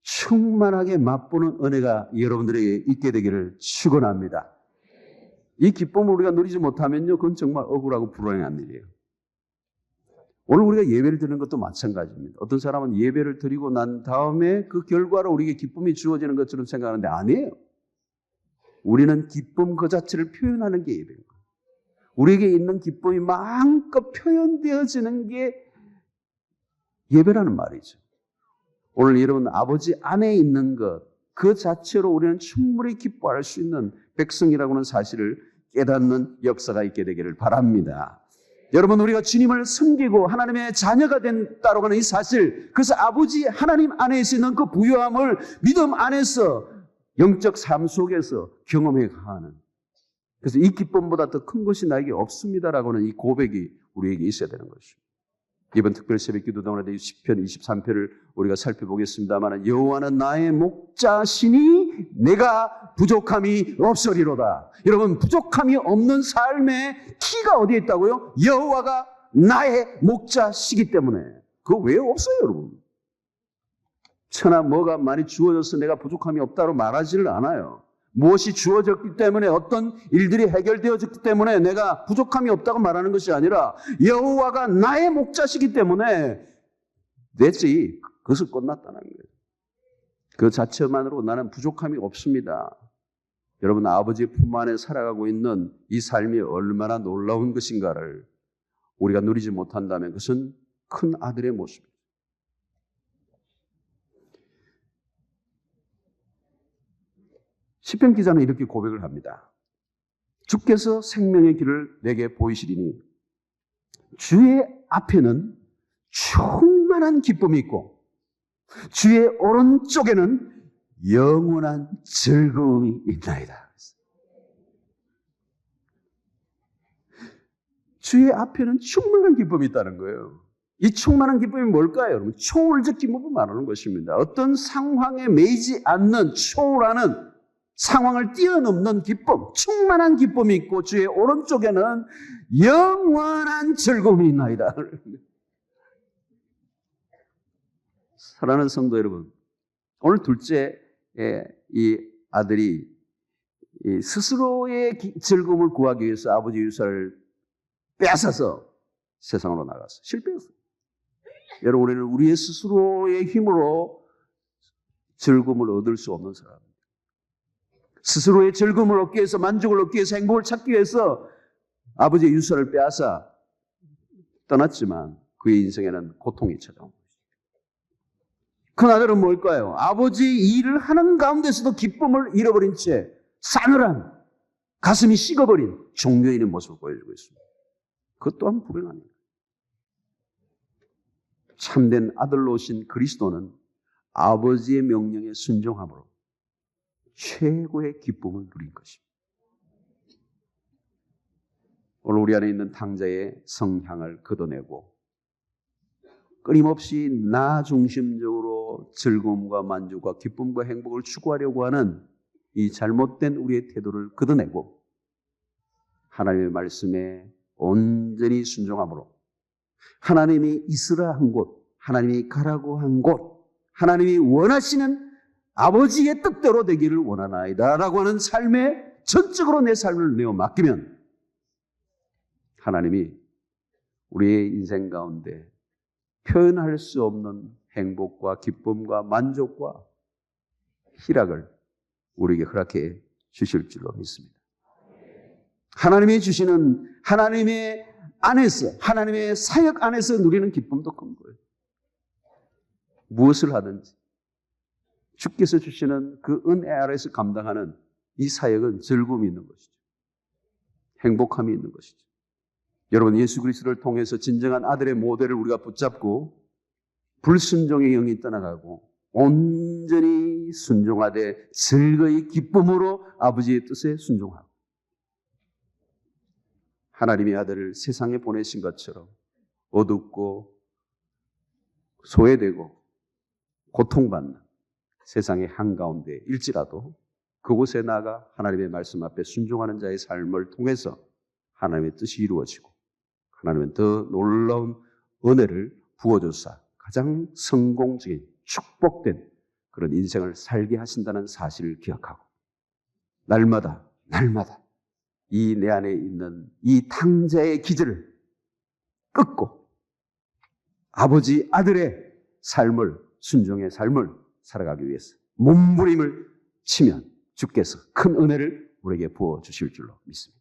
충만하게 맛보는 은혜가 여러분들에게 있게 되기를 축원합니다. 이 기쁨을 우리가 누리지 못하면요, 그건 정말 억울하고 불행한 일이에요. 오늘 우리가 예배를 드리는 것도 마찬가지입니다. 어떤 사람은 예배를 드리고 난 다음에 그 결과로 우리에게 기쁨이 주어지는 것처럼 생각하는데 아니에요. 우리는 기쁨 그 자체를 표현하는 게 예배인 거예요. 우리에게 있는 기쁨이 마음껏 표현되어지는 게 예배라는 말이죠. 오늘 여러분 아버지 안에 있는 것, 그 자체로 우리는 충분히 기뻐할 수 있는 백성이라고 하는 사실을 깨닫는 역사가 있게 되기를 바랍니다. 여러분, 우리가 주님을 섬기고 하나님의 자녀가 된다고 하는 이 사실, 그래서 아버지 하나님 안에 있는 그 부유함을 믿음 안에서 영적 삶 속에서 경험해 가는, 그래서 이 기쁨보다 더 큰 것이 나에게 없습니다라고 하는 이 고백이 우리에게 있어야 되는 것입니다. 이번 특별 새벽 기도 동안에 시편 23편을 우리가 살펴보겠습니다만, 여호와는 나의 목자시니 내가 부족함이 없으리로다. 여러분, 부족함이 없는 삶의 키가 어디에 있다고요? 여호와가 나의 목자시기 때문에. 그거 왜 없어요, 여러분? 천하 뭐가 많이 주어져서 내가 부족함이 없다고 말하지를 않아요. 무엇이 주어졌기 때문에, 어떤 일들이 해결되어졌기 때문에 내가 부족함이 없다고 말하는 것이 아니라 여호와가 나의 목자시기 때문에 됐지, 그것을 끝났다는 거예요. 그 자체만으로 나는 부족함이 없습니다. 여러분, 아버지의 품 안에 살아가고 있는 이 삶이 얼마나 놀라운 것인가를 우리가 누리지 못한다면 그것은 큰 아들의 모습입니다. 시편 기자는 이렇게 고백을 합니다. 주께서 생명의 길을 내게 보이시리니 주의 앞에는 충만한 기쁨이 있고 주의 오른쪽에는 영원한 즐거움이 있나이다. 주의 앞에는 충만한 기쁨이 있다는 거예요. 이 충만한 기쁨이 뭘까요, 여러분? 초월적 기쁨을 말하는 것입니다. 어떤 상황에 매이지 않는 초월하는 상황을 뛰어넘는 기쁨, 충만한 기쁨이 있고 주의 오른쪽에는 영원한 즐거움이 있나이다. 사랑하는 성도 여러분, 오늘 둘째의 이 아들이 스스로의 즐거움을 구하기 위해서 아버지 유산을 빼앗아서 세상으로 나갔어요. 실패했어요. 여러분, 우리는 우리의 스스로의 힘으로 즐거움을 얻을 수 없는 사람입니다. 스스로의 즐거움을 얻기 위해서, 만족을 얻기 위해서, 행복을 찾기 위해서 아버지의 유산을 빼앗아 떠났지만 그의 인생에는 고통이 찾아온 것이죠. 그 아들은 뭘까요? 아버지 일을 하는 가운데서도 기쁨을 잃어버린 채 싸늘한, 가슴이 식어버린 종교인의 모습을 보여주고 있습니다. 그것 또한 불행합니다. 참된 아들로 오신 그리스도는 아버지의 명령에 순종함으로 최고의 기쁨을 누린 것입니다. 오늘 우리 안에 있는 탕자의 성향을 걷어내고 끊임없이 나 중심적으로 즐거움과 만족과 기쁨과 행복을 추구하려고 하는 이 잘못된 우리의 태도를 걷어내고 하나님의 말씀에 온전히 순종함으로 하나님이 있으라 한 곳, 하나님이 가라고 한 곳, 하나님이 원하시는 아버지의 뜻대로 되기를 원하나이다 라고 하는 삶에 전적으로 내 삶을 내어 맡기면 하나님이 우리의 인생 가운데 표현할 수 없는 행복과 기쁨과 만족과 희락을 우리에게 허락해 주실 줄로 믿습니다. 하나님이 주시는 하나님의 안에서, 하나님의 사역 안에서 누리는 기쁨도 큰 거예요. 무엇을 하든지 주께서 주시는 그 은혜 아래에서 감당하는 이 사역은 즐거움이 있는 것이죠. 행복함이 있는 것이죠. 여러분, 예수 그리스도를 통해서 진정한 아들의 모델을 우리가 붙잡고 불순종의 영이 떠나가고 온전히 순종하되 즐거이 기쁨으로 아버지의 뜻에 순종하고 하나님의 아들을 세상에 보내신 것처럼 어둡고 소외되고 고통받는 세상의 한가운데 일지라도 그곳에 나가 하나님의 말씀 앞에 순종하는 자의 삶을 통해서 하나님의 뜻이 이루어지고 하나님은 더 놀라운 은혜를 부어줘서 가장 성공적인 축복된 그런 인생을 살게 하신다는 사실을 기억하고 날마다 이 내 안에 있는 이 탕자의 기질을 끊고 아버지 아들의 삶을, 순종의 삶을 살아가기 위해서 몸부림을 치면 주께서 큰 은혜를 우리에게 부어주실 줄로 믿습니다.